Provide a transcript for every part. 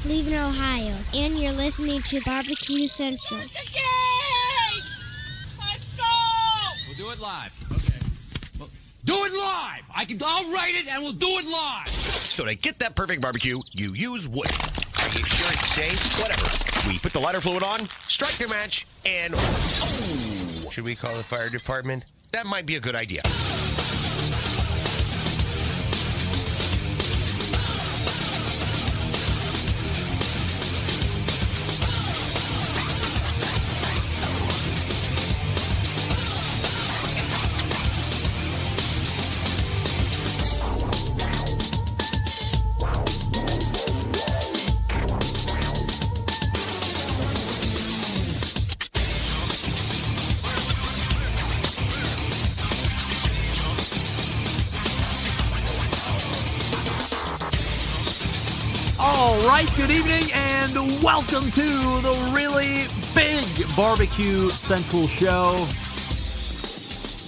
Cleveland, Ohio. And you're listening to Barbecue Central. The game! Let's go! We'll do it live. Okay. Well, do it live! I'll write it and we'll do it live! So to get that perfect barbecue, you use wood. Are you sure it's safe? Whatever. We put the lighter fluid on, strike the match, and... Oh, should we call the fire department? That might be a good idea. All right, good evening, and welcome to the really big Barbecue Central show.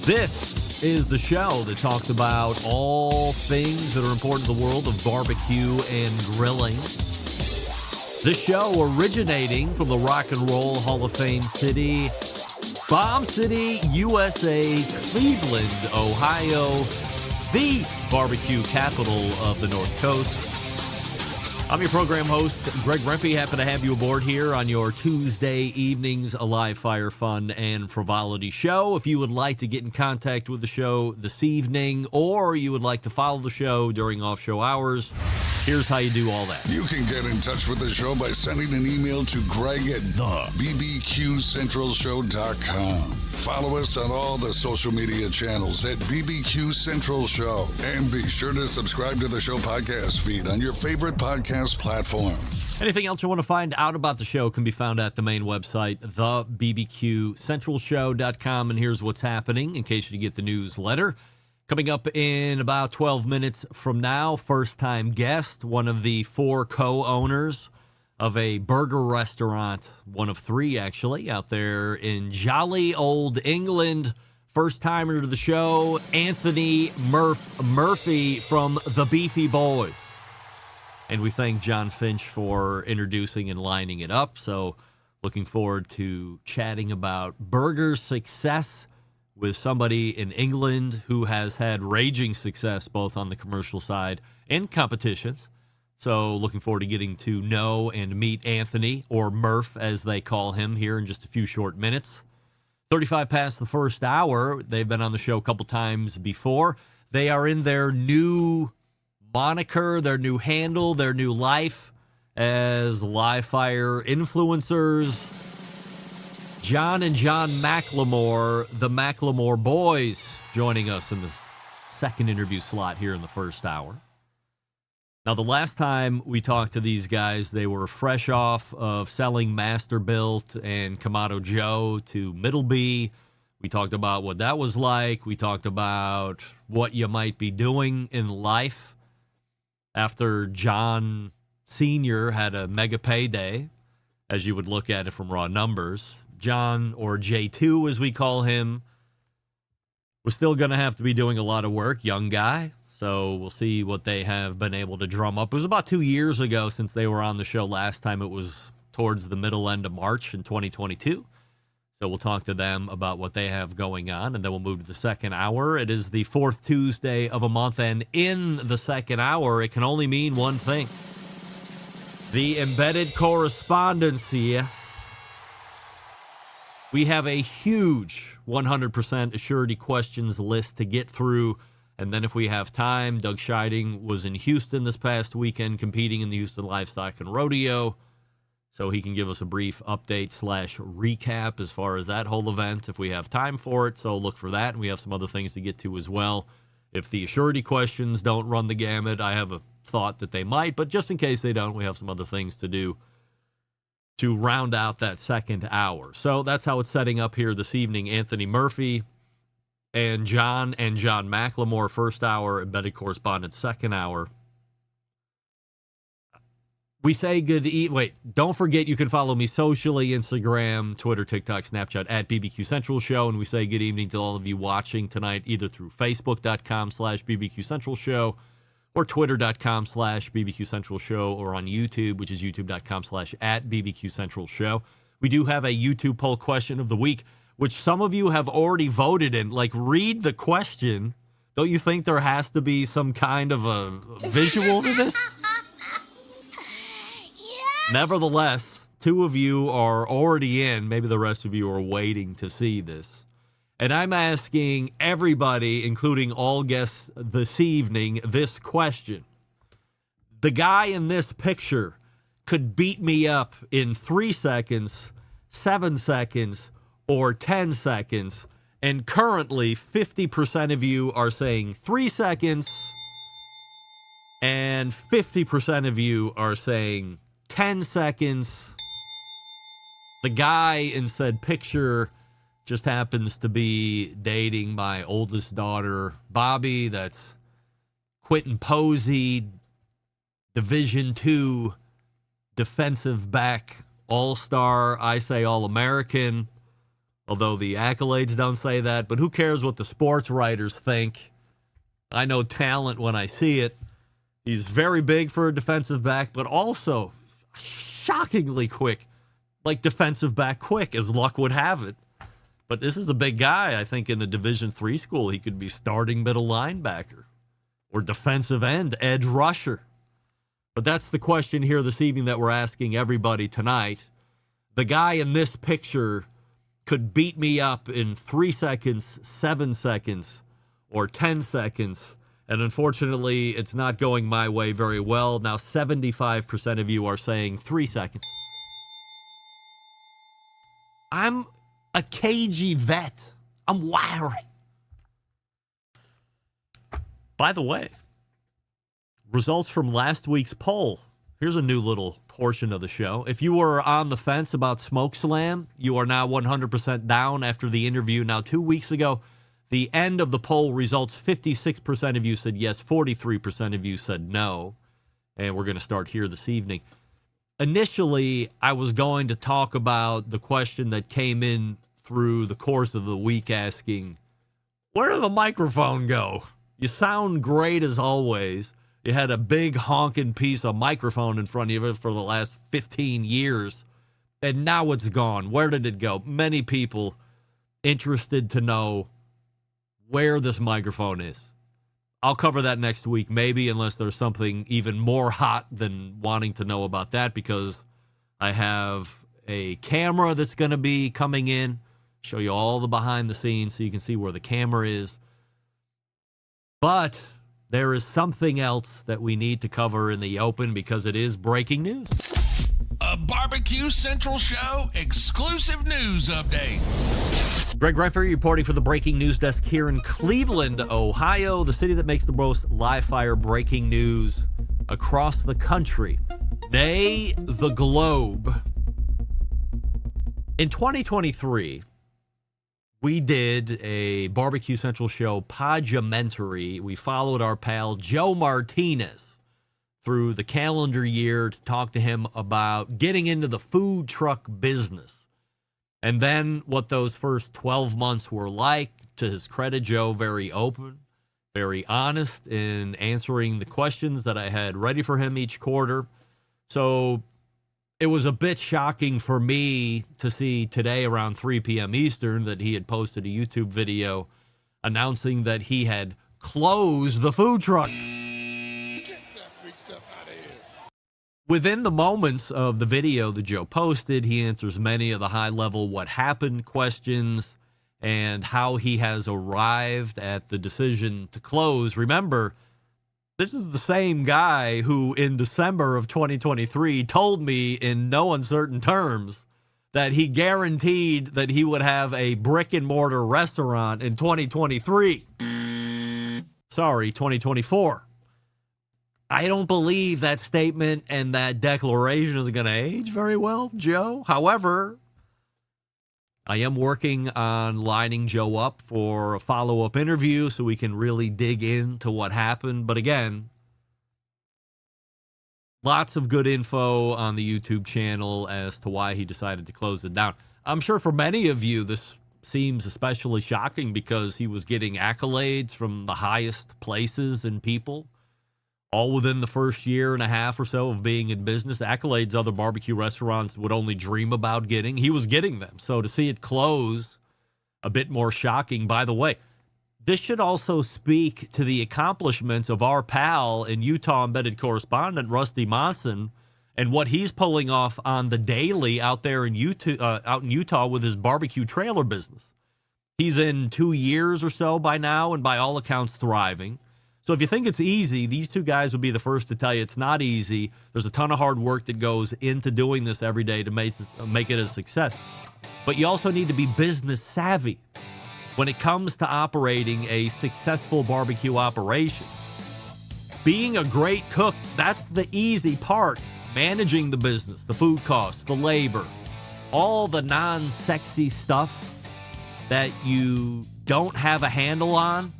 This is the show that talks about all things that are important to the world of barbecue and grilling. This show originating from the Rock and Roll Hall of Fame city, Bomb City, USA, Cleveland, Ohio, the barbecue capital of the North Coast. I'm your program host, Greg Rempe. Happy to have you aboard here on your Tuesday evenings, a live fire, fun, and frivolity show. If you would like to get in contact with the show this evening, or you would like to follow the show during off-show hours, here's how you do all that. You can get in touch with the show by sending an email to Greg at BBQCentralShow.com. Follow us on all the social media channels at BBQ Central Show. And be sure to subscribe to the show podcast feed on your favorite podcast platform. Anything else you want to find out about the show can be found at the main website, thebbqcentralshow.com. And here's what's happening in case you get the newsletter. Coming up in about 12 minutes from now, first-time guest, one of the 4 co-owners of a burger restaurant, one of 3 actually, out there in jolly old England. First-timer to the show, Anthony Murphy from the Beefy Boys. And we thank John Finch for introducing and lining it up. So looking forward to chatting about burger success with somebody in England who has had raging success both on the commercial side and competitions. So looking forward to getting to know and meet Anthony, or Murph as they call him, here in just a few short minutes. 35 past the first hour. They've been on the show a couple times before. They are in their new moniker, their new handle, their new life as live fire influencers. John and John McLemore, the McLemore Boys, joining us in the second interview slot here in the first hour. Now, the last time we talked to these guys, they were fresh off of selling Masterbuilt and Kamado Joe to Middleby. We talked about what that was like. We talked about what you might be doing in life after John Sr. had a mega payday, as you would look at it from raw numbers. John, or J2 as we call him, was still going to have to be doing a lot of work, young guy. So we'll see what they have been able to drum up. It was about 2 years ago since they were on the show last time. It was towards the middle end of March in 2022. So we'll talk to them about what they have going on, and then we'll move to the second hour. It is the 4th Tuesday of a month, and in the second hour, it can only mean one thing. The embedded correspondence, yes. We have a huge 100% assurity questions list to get through, and then if we have time, Doug Scheiding was in Houston this past weekend competing in the Houston Livestock and Rodeo, so he can give us a brief update / recap as far as that whole event if we have time for it. So look for that. And we have some other things to get to as well. If the assurity questions don't run the gamut, I have a thought that they might. But just in case they don't, we have some other things to do to round out that second hour. So that's how it's setting up here this evening. Anthony Murphy and John McLemore, first hour, embedded correspondence, second hour. We say wait, don't forget you can follow me socially, Instagram, Twitter, TikTok, Snapchat, at BBQ Central Show. And we say good evening to all of you watching tonight, either through Facebook.com/BBQ Central Show or twitter.com/BBQ Central Show, or on YouTube, which is youtube.com/@BBQ Central Show. We do have a YouTube poll question of the week, which some of you have already voted in. Like, read the question. Don't you think there has to be some kind of a visual to this? Nevertheless, 2 of you are already in. Maybe the rest of you are waiting to see this. And I'm asking everybody, including all guests this evening, this question. The guy in this picture could beat me up in 3 seconds, 7 seconds, or 10 seconds. And currently, 50% of you are saying 3 seconds, and 50% of you are saying 10 seconds. The guy in said picture just happens to be dating my oldest daughter, Bobby. That's Quentin Posey, Division II defensive back, all-star, I say all-American, although the accolades don't say that. But who cares what the sports writers think? I know talent when I see it. He's very big for a defensive back, but also shockingly quick, like defensive back quick, as luck would have it. But this is a big guy. I think in the Division III school, he could be starting middle linebacker or defensive end, edge rusher. But that's the question here this evening that we're asking everybody tonight. The guy in this picture could beat me up in 3 seconds, 7 seconds, or 10 seconds. And unfortunately, it's not going my way very well. Now, 75% of you are saying 3 seconds. I'm a cagey vet. I'm wiry. By the way, results from last week's poll. Here's a new little portion of the show. If you were on the fence about SmokeSlam, you are now 100% down after the interview. Now, 2 weeks ago, the end of the poll results, 56% of you said yes, 43% of you said no. And we're going to start here this evening. Initially, I was going to talk about the question that came in through the course of the week asking, where did the microphone go? You sound great as always. You had a big honking piece of microphone in front of you for the last 15 years, and now it's gone. Where did it go? Many people interested to know where this microphone is. I'll cover that next week, maybe, unless there's something even more hot than wanting to know about that, because I have a camera that's going to be coming in, show you all the behind the scenes so you can see where the camera is. But there is something else that we need to cover in the open because it is breaking news. A BBQ Central Show exclusive news update. Greg Referee reporting for the breaking news desk here in Cleveland, Ohio, the city that makes the most live-fire breaking news across the country, nay, the globe. In 2023, we did a BBQ Central Show podumentary. We followed our pal Joe Martinez through the calendar year to talk to him about getting into the food truck business. And then what those first 12 months were like. To his credit, Joe, very open, very honest in answering the questions that I had ready for him each quarter. So it was a bit shocking for me to see today around 3 p.m. Eastern that he had posted a YouTube video announcing that he had closed the food truck. Within the moments of the video that Joe posted, he answers many of the high-level what happened questions and how he has arrived at the decision to close. Remember, this is the same guy who in December of 2023 told me in no uncertain terms that he guaranteed that he would have a brick-and-mortar restaurant in 2023. Sorry, 2024. I don't believe that statement and that declaration is going to age very well, Joe. However, I am working on lining Joe up for a follow-up interview so we can really dig into what happened. But again, lots of good info on the YouTube channel as to why he decided to close it down. I'm sure for many of you, this seems especially shocking because he was getting accolades from the highest places and people. all within the first year and a half or so of being in business. Accolades other barbecue restaurants would only dream about getting. He was getting them. So to see it close, a bit more shocking. By the way, this should also speak to the accomplishments of our pal and Utah embedded correspondent, Rusty Monson, and what he's pulling off on the daily out there in Utah with his barbecue trailer business. He's in 2 years or so by now, and by all accounts, thriving. So if you think it's easy, these two guys would be the first to tell you it's not easy. There's a ton of hard work that goes into doing this every day to make it a success. But you also need to be business savvy when it comes to operating a successful barbecue operation. Being a great cook, that's the easy part. Managing the business, the food costs, the labor, all the non-sexy stuff that you don't have a handle on,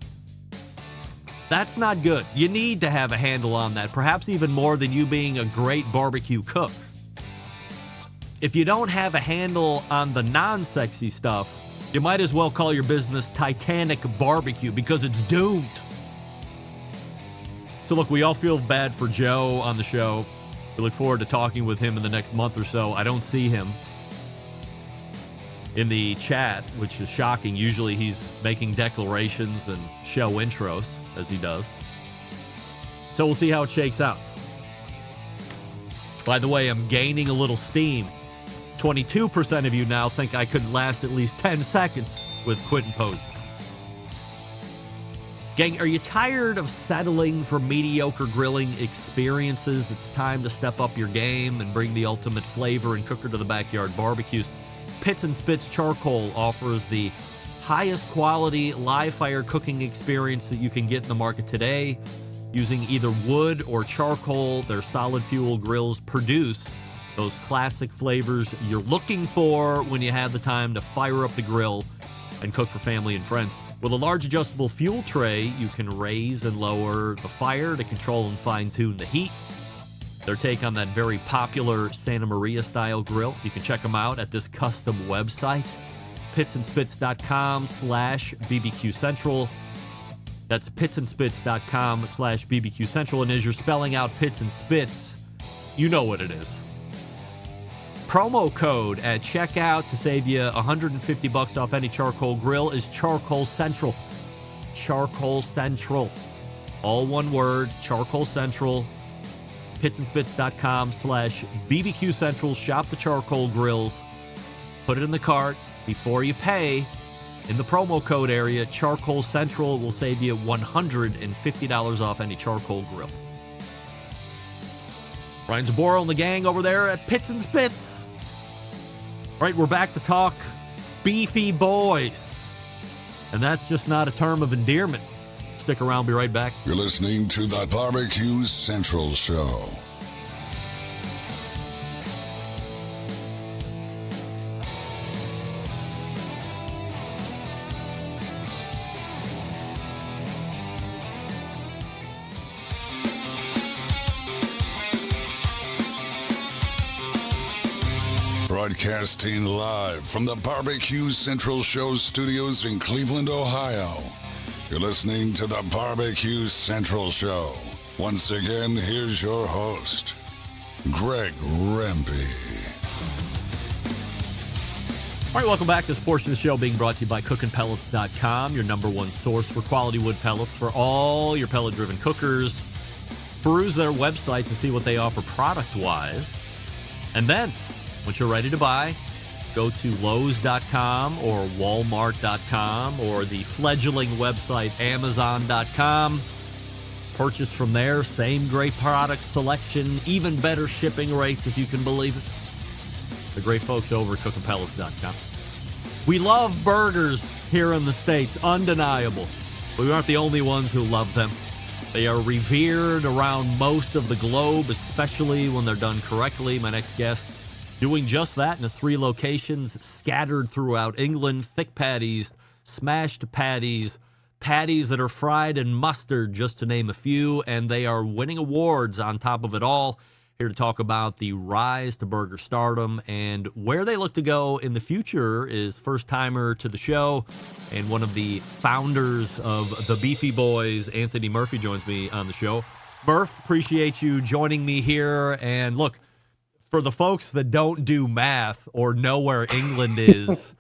that's not good. You need to have a handle on that, perhaps even more than you being a great barbecue cook. If you don't have a handle on the non-sexy stuff, you might as well call your business Titanic Barbecue because it's doomed. So look, we all feel bad for Joe on the show. We look forward to talking with him in the next month or so. I don't see him in the chat, which is shocking. Usually he's making declarations and show intros, as he does. So we'll see how it shakes out. By the way, I'm gaining a little steam. 22% of you now think I could last at least 10 seconds with Quentin Posey. Gang, are you tired of settling for mediocre grilling experiences? It's time to step up your game and bring the ultimate flavor and cooker to the backyard barbecues. Pits and Spits Charcoal offers the highest quality live fire cooking experience that you can get in the market today. Using either wood or charcoal, their solid fuel grills produce those classic flavors you're looking for when you have the time to fire up the grill and cook for family and friends. With a large adjustable fuel tray, you can raise and lower the fire to control and fine-tune the heat. Their take on that very popular Santa Maria-style grill. You can check them out at this custom website, pitsandspits.com/BBQ Central. That's pitsandspits.com/BBQ Central. And as you're spelling out Pits and Spits, you know what it is. Promo code at checkout to save you $150 off any charcoal grill is Charcoal Central. Charcoal Central. All one word, Charcoal Central. Pitsandspits.com/BBQ Central. Shop the charcoal grills. Put it in the cart before you pay. In the promo code area, Charcoal Central will save you $150 off any charcoal grill. Ryan Zaboro and the gang over there at Pits and Spits. All right, we're back to talk beefy boys. And that's just not a term of endearment. Stick around, be right back. You're listening to the Barbecue Central Show. Broadcasting live from the Barbecue Central Show studios in Cleveland, Ohio. You're listening to the Barbecue Central Show. Once again, here's your host, Greg Rempe. All right, welcome back. This portion of the show being brought to you by CookinPellets.com, your number one source for quality wood pellets for all your pellet-driven cookers. Peruse their website to see what they offer product-wise. And then, once you're ready to buy, go to Lowe's.com or Walmart.com or the fledgling website Amazon.com. Purchase from there. Same great product selection, even better shipping rates if you can believe it. The great folks over at CookinPellets.com. We love burgers here in the States, undeniable. We aren't the only ones who love them. They are revered around most of the globe, especially when they're done correctly. My next guest doing just that in his 3 locations scattered throughout England. Thick patties, smashed patties, patties that are fried in mustard, just to name a few, and they are winning awards on top of it all. Here to talk about the rise to burger stardom and where they look to go in the future is first-timer to the show and one of the founders of the Beefy Boys, Anthony Murphy, joins me on the show. Murph, appreciate you joining me here. And look, for the folks that don't do math or know where England is,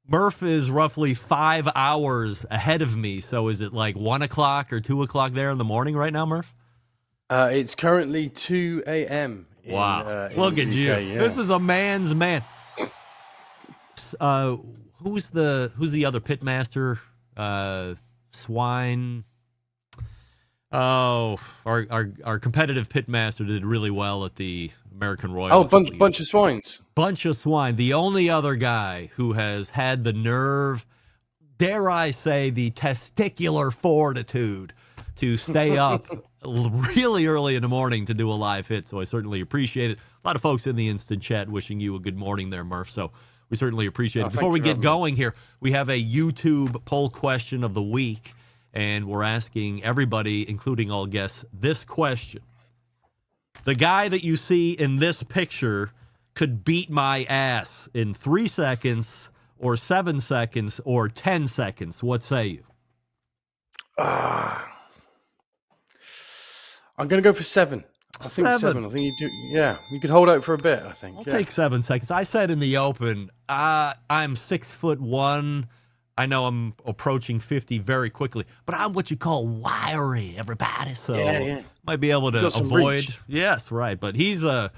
Murph is roughly 5 hours ahead of me. So is it like 1 o'clock or 2 o'clock there in the morning right now, Murph? It's currently 2 a.m. Wow. in Look the at UK, you. yeah. This is a man's man. Who's the other pitmaster? Swine. Oh, our competitive pitmaster did really well at the American Royal. Oh, bunch of swines. Bunch of swine. The only other guy who has had the nerve, dare I say, the testicular fortitude to stay up really early in the morning to do a live hit. So I certainly appreciate it. A lot of folks in the instant chat wishing you a good morning there, Murph. So we certainly appreciate it. Before we get going here, we have a YouTube poll question of the week, and we're asking everybody, including all guests, this question. The guy that you see in this picture could beat my ass in 3 seconds or 7 seconds or 10 seconds. What say you? I'm going to go for 7. I think 7. I think you do. Yeah, you could hold out for a bit, I think. I'll take 7 seconds. I said in the open, I'm 6'1". I know I'm approaching 50 very quickly, but I'm what you call wiry, everybody. So might be able to avoid. Reach. Yes, right. But he's a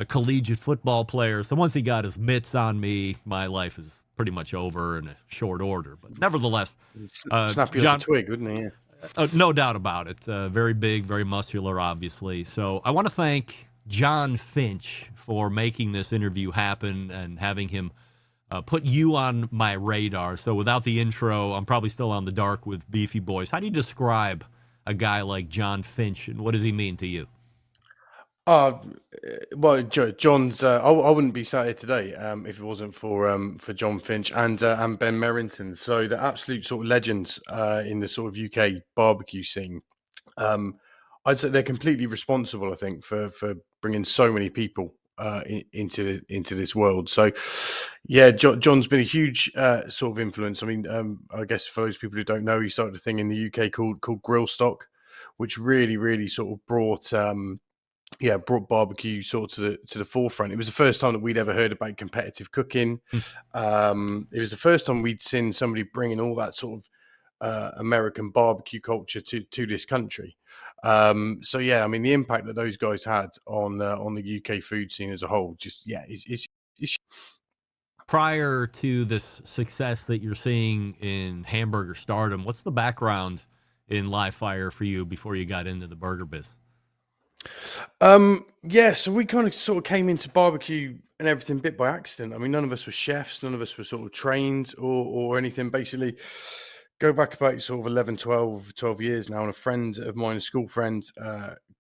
collegiate football player. So once he got his mitts on me, my life is pretty much over in a short order. But nevertheless, snap you off a twig, wouldn't he? Yeah. No doubt about it. Very big, very muscular, obviously. So I want to thank John Finch for making this interview happen and having him put you on my radar. So without the intro, I'm probably still on the dark with Beefy Boys. How do you describe a guy like John Finch, and what does he mean to you? Well, John's. I wouldn't be sat here today if it wasn't for John Finch and Ben Merrington. So they're absolute sort of legends in the sort of UK barbecue scene. I'd say they're completely responsible, I think, for bringing so many people into this world. So, yeah, John's been a huge sort of influence. I mean, I guess for those people who don't know, he started a thing in the UK called Grill Stock, which really sort of brought barbecue sort of to the forefront. It was the first time that we'd ever heard about competitive cooking. It was the first time we'd seen somebody bringing all that sort of American barbecue culture to this country. So yeah, I mean, the impact that those guys had on the UK food scene as a whole, it's Prior to this success that you're seeing in hamburger stardom, what's the background in live fire for you before you got into the burger biz? So we kind of sort of came into barbecue and everything bit by accident. I mean, none of us were chefs, none of us were sort of trained or anything. Basically, go back about sort of 11, 12 years now, and a friend of mine, a school friend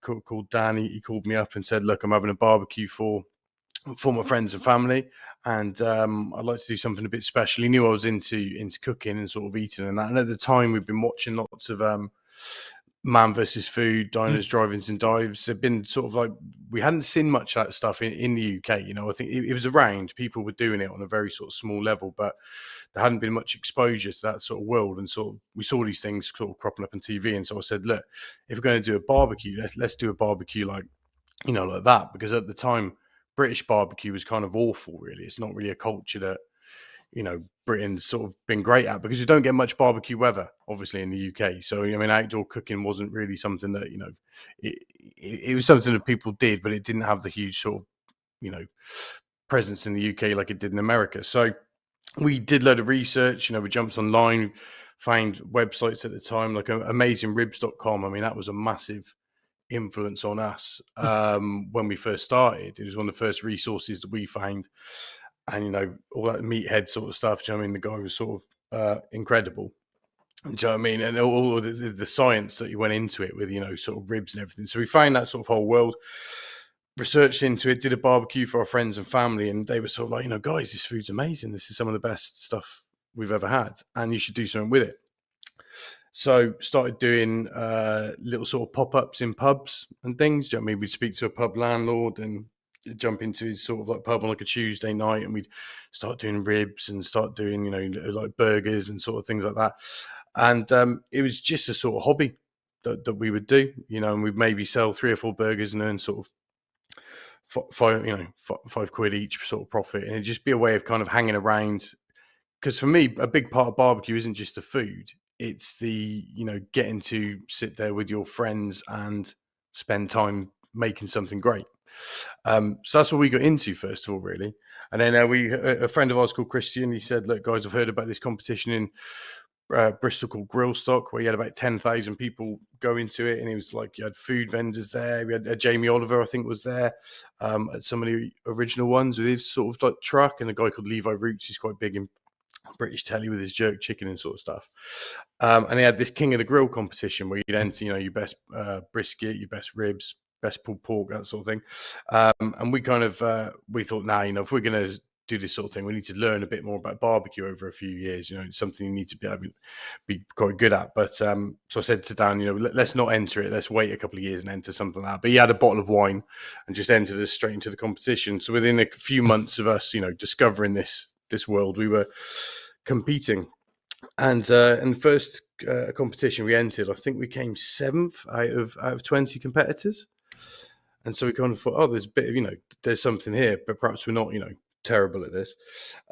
called Dan, he called me up and said, look, I'm having a barbecue for my friends and family, and I'd like to do something a bit special. He knew I was into cooking and sort of eating and that. And at the time, we'd been watching lots of Man versus Food, Diners, Drive-ins and Dives. They've been sort of like, we hadn't seen much of that stuff in the UK. You know, I think it was around. People were doing it on a very sort of small level, but there hadn't been much exposure to that sort of world. And sort of, we saw these things sort of cropping up on TV. And so I said, look, if we're going to do a barbecue, let's do a barbecue like that. Because at the time, British barbecue was kind of awful, really. It's not really a culture that, Britain's sort of been great at, because you don't get much barbecue weather, obviously, in the UK. So, I mean, outdoor cooking wasn't really something that, it was something that people did, but it didn't have the huge sort of, presence in the UK like it did in America. So we did a load of research, we jumped online, found websites at the time, like AmazingRibs.com. I mean, that was a massive influence on us when we first started. It was one of the first resources that we found. And, all that meathead sort of stuff. Do you know what I mean? The guy was sort of incredible. Do you know what I mean? And all the science that you went into it with, sort of ribs and everything. So we found that sort of whole world, researched into it, did a barbecue for our friends and family. And they were sort of like, guys, this food's amazing. This is some of the best stuff we've ever had. And you should do something with it. So started doing little sort of pop-ups in pubs and things. Do you know what I mean? We'd speak to a pub landlord and jump into his sort of like pub on like a Tuesday night, and we'd start doing ribs and start doing like burgers and sort of things like that. And it was just a sort of hobby. that we would do, and we'd maybe sell 3 or 4 burgers and earn sort of £5 each sort of profit, and it'd just be a way of kind of hanging around. Because for me, a big part of barbecue isn't just the food; it's the getting to sit there with your friends and spend time making something great. So that's what we got into first of all, really. And then a friend of ours called Christian, he said, "Look, guys, I've heard about this competition in Bristol called Grill Stock, where you had about 10,000 people go into it, and it was like you had food vendors there. We had Jamie Oliver, I think, was there at some of the original ones with his sort of like truck, and a guy called Levi Roots, who's quite big in British telly with his jerk chicken and sort of stuff. And they had this King of the Grill competition where you'd enter, your best brisket, your best ribs, best pulled pork, that sort of thing. And we kind of we thought, if we're going to do this sort of thing, we need to learn a bit more about barbecue over a few years. It's something you need to be quite good at. But so I said to Dan, let's not enter it. Let's wait a couple of years and enter something like that. But he had a bottle of wine and just entered us straight into the competition. So within a few months of us, discovering this world, we were competing. And in the first competition we entered, I think we came 7th out of 20 competitors. And so we kind of thought, there's a bit of, there's something here, but perhaps we're not, terrible at this.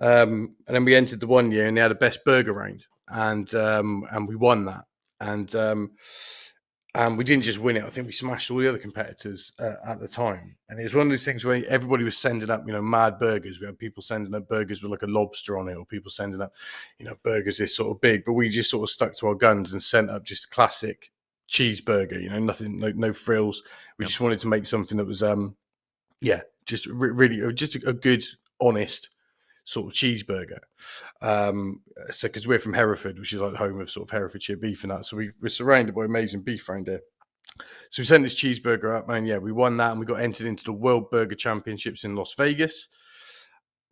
And then we entered the one year and they had a best burger round, and we won that. And we didn't just win it. I think we smashed all the other competitors at the time. And it was one of those things where everybody was sending up, mad burgers. We had people sending up burgers with like a lobster on it, or people sending up, burgers this sort of big. But we just sort of stuck to our guns and sent up just a classic cheeseburger, nothing, no frills. We just wanted to make something that was, just really just a good, honest sort of cheeseburger. So because we're from Hereford, which is like the home of sort of Herefordshire beef and that, so we're surrounded by amazing beef around here. So we sent this cheeseburger up, and we won that, and we got entered into the World Burger Championships in Las Vegas.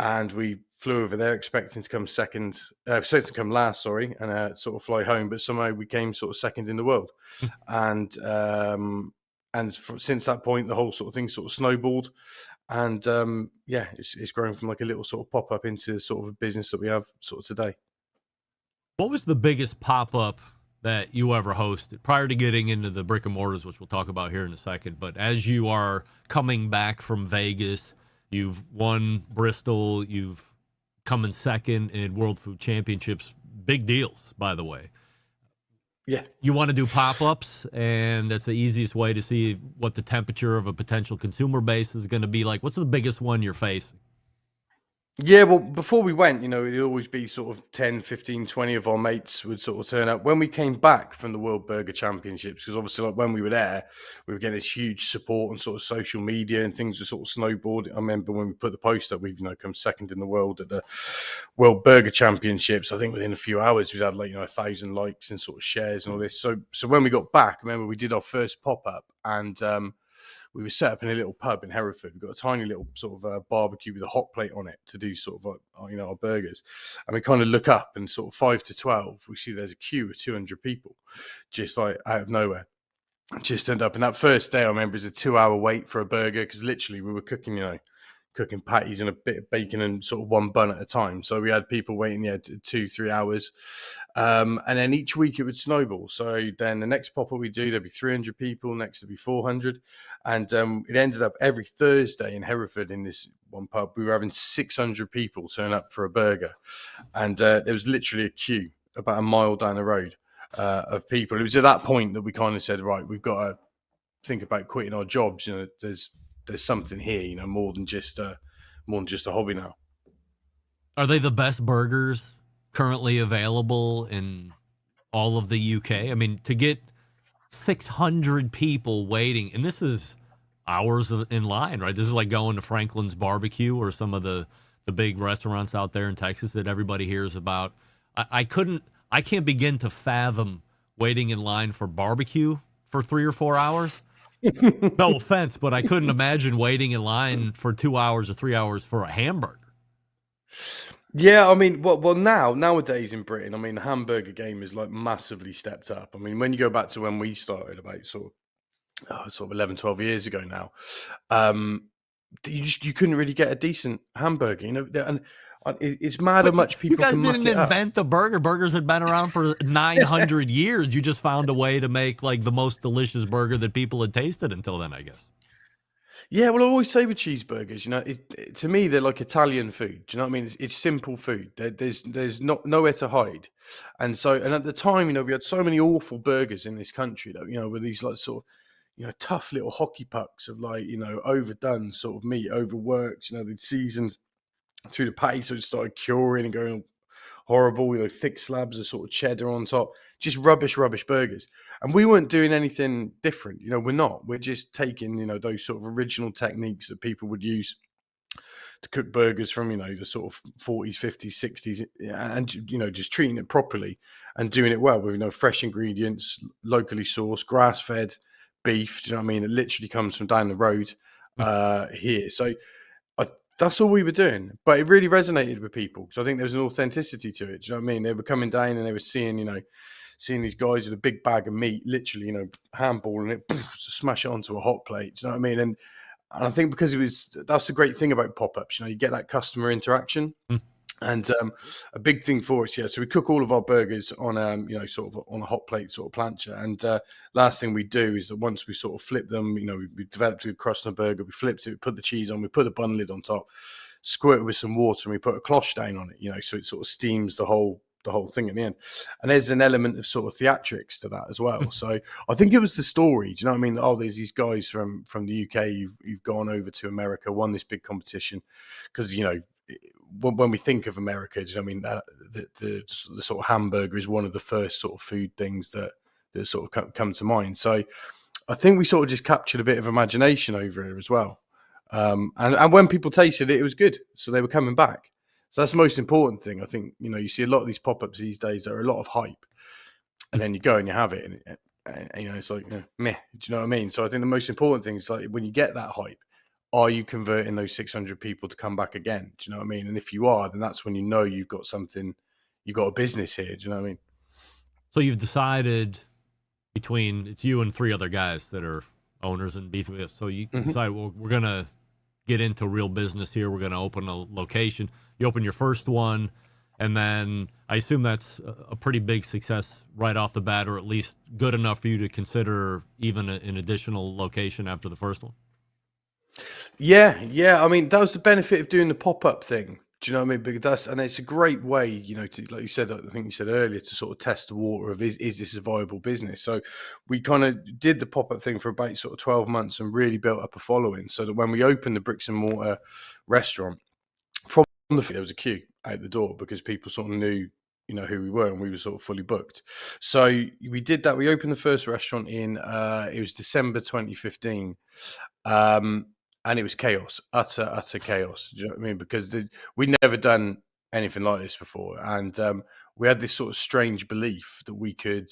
And we flew over there expecting to come last, and sort of fly home. But somehow we came sort of second in the world. And since that point, the whole sort of thing sort of snowballed. And it's grown from like a little sort of pop up into sort of a business that we have sort of today. What was the biggest pop up that you ever hosted prior to getting into the brick and mortars, which we'll talk about here in a second? But as you are coming back from Vegas, you've won Bristol, you've come in second in World Food Championships, big deals, by the way. Yeah. You want to do pop-ups, and that's the easiest way to see what the temperature of a potential consumer base is going to be like. What's the biggest one you're facing? Yeah, well, before we went, it'd always be sort of 10, 15, 20 of our mates would sort of turn up. When we came back from the World Burger Championships, because obviously like when we were there, we were getting this huge support on sort of social media, and things were sort of snowboarding. I remember when we put the post up, we've come second in the world at the World Burger Championships. I think within a few hours, we'd had 1,000 likes and sort of shares and all this. So when we got back, I remember we did our first pop-up, and we were set up in a little pub in Hereford. We've got a tiny little sort of barbecue with a hot plate on it to do sort of our burgers. And we kind of look up, and sort of 5 to 12, we see there's a queue of 200 people just like out of nowhere. Just turned up. And that first day, I remember, it was a 2-hour wait for a burger, because literally we were cooking patties and a bit of bacon and sort of one bun at a time. So we had people waiting 2-3 hours. And then each week it would snowball. So then the next pop-up we do, there'd be 300 people, next there'd be 400. And it ended up every Thursday in Hereford in this one pub, we were having 600 people turn up for a burger. And there was literally a queue about a mile down the road of people. It was at that point that we kind of said, right, we've got to think about quitting our jobs. There's something here, more than just a hobby now. Are they the best burgers currently available in all of the UK? I mean, to get 600 people waiting, and this is hours in line, right? This is like going to Franklin's Barbecue or some of the big restaurants out there in Texas that everybody hears about. I can't begin to fathom waiting in line for barbecue for 3 or 4 hours. No offense, but I couldn't imagine waiting in line for 2 hours or 3 hours for a hamburger. Yeah, I mean, well, nowadays in Britain, I mean, the hamburger game is like massively stepped up. I mean, when you go back to when we started about sort of 11, 12 years ago now, you couldn't really get a decent hamburger, and It's mad how much people You guys can muck didn't it up. invent the burger. Burgers had been around for 900 years. You just found a way to make like the most delicious burger that people had tasted until then, I guess. Yeah, well, I always say with cheeseburgers, to me they're like Italian food. Do you know what I mean? It's simple food. There's nowhere to hide, and at the time, we had so many awful burgers in this country that with these like sort of tough little hockey pucks of like overdone sort of meat, overworked. They'd seasoned through the patty, so it started curing and going horrible. Thick slabs of sort of cheddar on top, just rubbish burgers. And we weren't doing anything different. We're not. We're just taking those sort of original techniques that people would use to cook burgers from the sort of 40s, 50s, 60s, and just treating it properly and doing it well with fresh ingredients, locally sourced, grass fed beef. Do you know what I mean? It literally comes from down the road here. So that's all we were doing, but it really resonated with people because I think there was an authenticity to it. Do you know what I mean? They were coming down and they were seeing these guys with a big bag of meat, literally, handballing it, smash it onto a hot plate. Do you know what I mean? And I think because that's the great thing about pop-ups. You get that customer interaction. And a big thing for us, so we cook all of our burgers on, sort of on a hot plate sort of plancha. And last thing we do is that once we sort of flip them, we developed a crust on a burger, we flipped it, we put the cheese on, we put the bun lid on top, squirt it with some water, and we put a cloche down on it, so it sort of steams the whole thing at the end. And there's an element of sort of theatrics to that as well. So I think it was the story. Do you know what I mean? Oh, there's these guys from the UK who've gone over to America, won this big competition, because when we think of America, do you know what I mean? The sort of hamburger is one of the first sort of food things that sort of come to mind. So I think we sort of just captured a bit of imagination over here as well. And when people tasted it, it was good. So they were coming back. So that's the most important thing. I think, you see a lot of these pop-ups these days that are a lot of hype. And then you go and you have it and it's like, meh. Do you know what I mean? So I think the most important thing is like when you get that hype, are you converting those 600 people to come back again? Do you know what I mean? And if you are, then that's when you've got something, you've got a business here. Do you know what I mean? So you've decided it's you and 3 other guys that are owners in BBQ. So you decide, well, we're going to get into real business here. We're going to open a location. You open your first one, and then I assume that's a pretty big success right off the bat, or at least good enough for you to consider even an additional location after the first one. Yeah. I mean, that was the benefit of doing the pop-up thing. Do you know what I mean? Because it's a great way, to, like you said, I think you said earlier, to sort of test the water of is this a viable business? So we kind of did the pop-up thing for about sort of 12 months and really built up a following, so that when we opened the bricks and mortar restaurant, from there was a queue out the door because people sort of knew who we were, and we were sort of fully booked. So we did that. We opened the first restaurant in it was December 2015. And it was chaos, utter chaos. Do you know what I mean? Because we'd never done anything like this before. And we had this sort of strange belief that we could,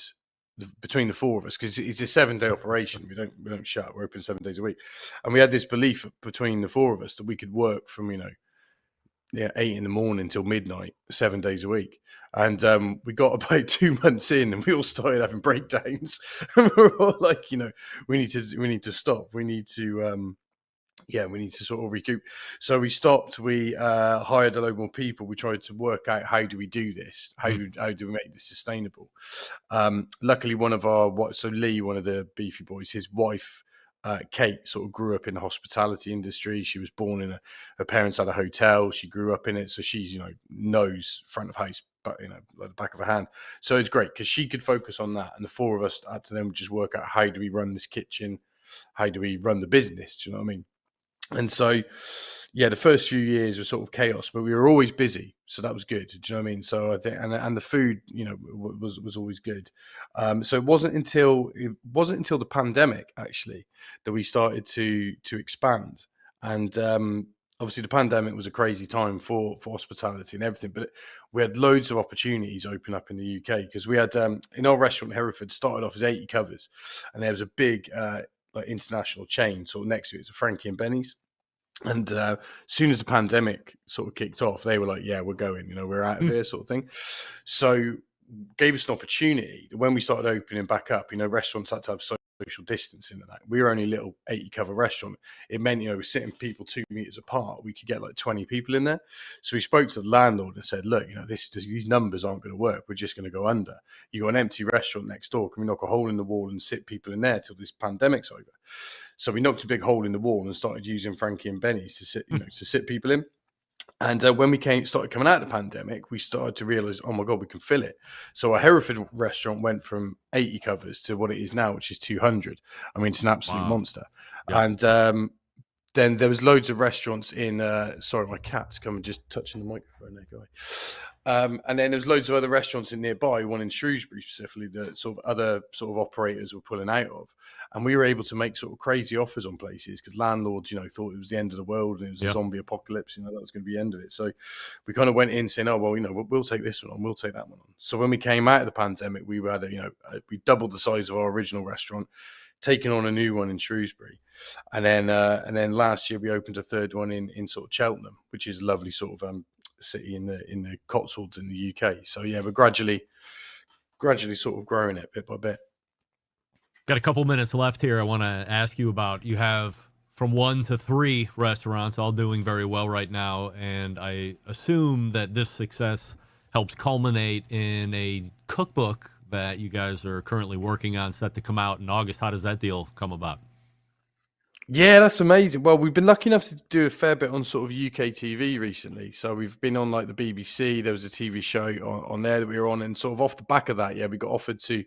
between the 4 of us, because it's a 7-day operation. We don't shut. We're open 7 days a week. And we had this belief between the 4 of us that we could work from, 8 in the morning till midnight, 7 days a week. And we got about 2 months in, and we all started having breakdowns. And we were all like, we need to stop. We need to sort of recoup. So we stopped. We hired a load more people. We tried to work out, how do we do this? How do we make this sustainable? Luckily, one of Lee, one of the beefy boys, his wife, Kate, sort of grew up in the hospitality industry. She was born in her parents had a hotel. She grew up in it. So she's, knows front of house, but, like the back of her hand. So it's great because she could focus on that. And the 4 of us had to then just work out, how do we run this kitchen? How do we run the business? Do you know what I mean? And so, the first few years were sort of chaos, but we were always busy, so that was good. Do you know what I mean? So I think, and the food, was always good. So it wasn't until the pandemic actually that we started to expand. And obviously, the pandemic was a crazy time for hospitality and everything, but we had loads of opportunities open up in the UK because we had in our restaurant Hereford started off as 80 covers, and there was a big international chain sort of next to it. It's a Frankie and Benny's. And as soon as the pandemic sort of kicked off, they were like, yeah, we're going, we're out of here sort of thing. So gave us an opportunity that when we started opening back up, restaurants had to have so social distancing and that. We were only a little 80 cover restaurant. It meant, we're sitting people 2 meters apart. We could get like 20 people in there. So we spoke to the landlord and said, look, these numbers aren't going to work. We're just going to go under. You got an empty restaurant next door. Can we knock a hole in the wall and sit people in there till this pandemic's over? So we knocked a big hole in the wall and started using Frankie and Benny's to sit, to sit people in. And when we started coming out of the pandemic, we started to realize, oh my God, we can fill it. So our Hereford restaurant went from 80 covers to what it is now, which is 200. I mean, it's an absolute monster. Yeah. And then there was loads of restaurants in, sorry, my cat's coming, just touching the microphone there, guy. And then there was loads of other restaurants in nearby, one in Shrewsbury specifically, that sort of other sort of operators were pulling out of. And we were able to make sort of crazy offers on places because landlords, thought it was the end of the world and it was a zombie apocalypse, that was going to be the end of it. So we kind of went in saying, oh, well, we'll take this one on, we'll take that one on. So when we came out of the pandemic, we had we doubled the size of our original restaurant, taking on a new one in Shrewsbury. And then last year we opened a third one in sort of Cheltenham, which is a lovely sort of city in the Cotswolds in the UK. So yeah, we're gradually sort of growing it bit by bit. Got a couple minutes left here. I want to ask you about, you have from 1 to 3 restaurants all doing very well right now, and I assume that this success helps culminate in a cookbook that you guys are currently working on, set to come out in August. How does that deal come about? Yeah, that's amazing. Well, we've been lucky enough to do a fair bit on sort of UK TV recently. So we've been on like the BBC. There was a TV show on there that we were on, and sort of off the back of that, we got offered to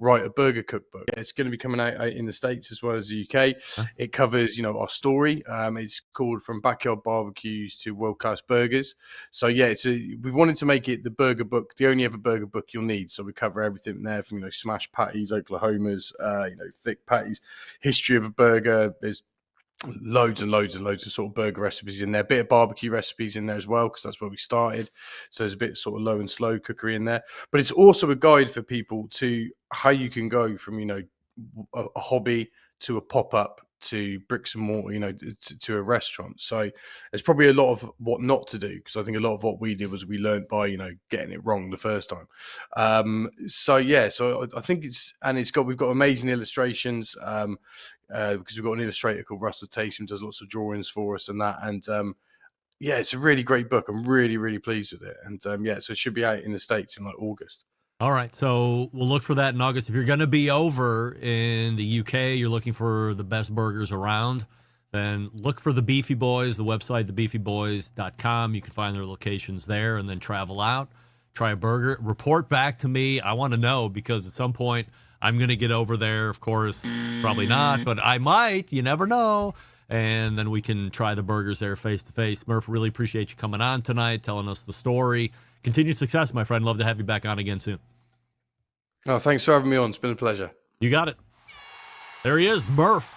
write a burger cookbook. It's going to be coming out in the States as well as the UK. It covers, our story. It's called From Backyard Barbecues to World Class Burgers. So yeah, we've wanted to make it the burger book, the only ever burger book you'll need. So we cover everything there from smash patties, Oklahomas, thick patties, history of a burger. There's loads and loads and loads of sort of burger recipes in there, a bit of barbecue recipes in there as well, because that's where we started. So there's a bit sort of low and slow cookery in there, but it's also a guide for people to how you can go from a hobby to a pop-up to bricks and mortar, to a restaurant. So there's probably a lot of what not to do, because I think a lot of what we did was we learned by getting it wrong the first time. So I think we've got amazing illustrations, because we've got an illustrator called Russell Taysom, does lots of drawings for us and that. And it's a really great book. I'm really, really pleased with it. And so it should be out in the States in like August. All right, so we'll look for that in August. If you're going to be over in the UK, you're looking for the best burgers around, then look for the Beefy Boys, the website, thebeefyboys.com. You can find their locations there, and then travel out, try a burger, report back to me. I want to know, because at some point I'm going to get over there. Of course, probably not, but I might. You never know. And then we can try the burgers there face to face. Murph, really appreciate you coming on tonight, telling us the story. Continued success, my friend. Love to have you back on again soon. Oh, thanks for having me on. It's been a pleasure. You got it. There he is, Murph.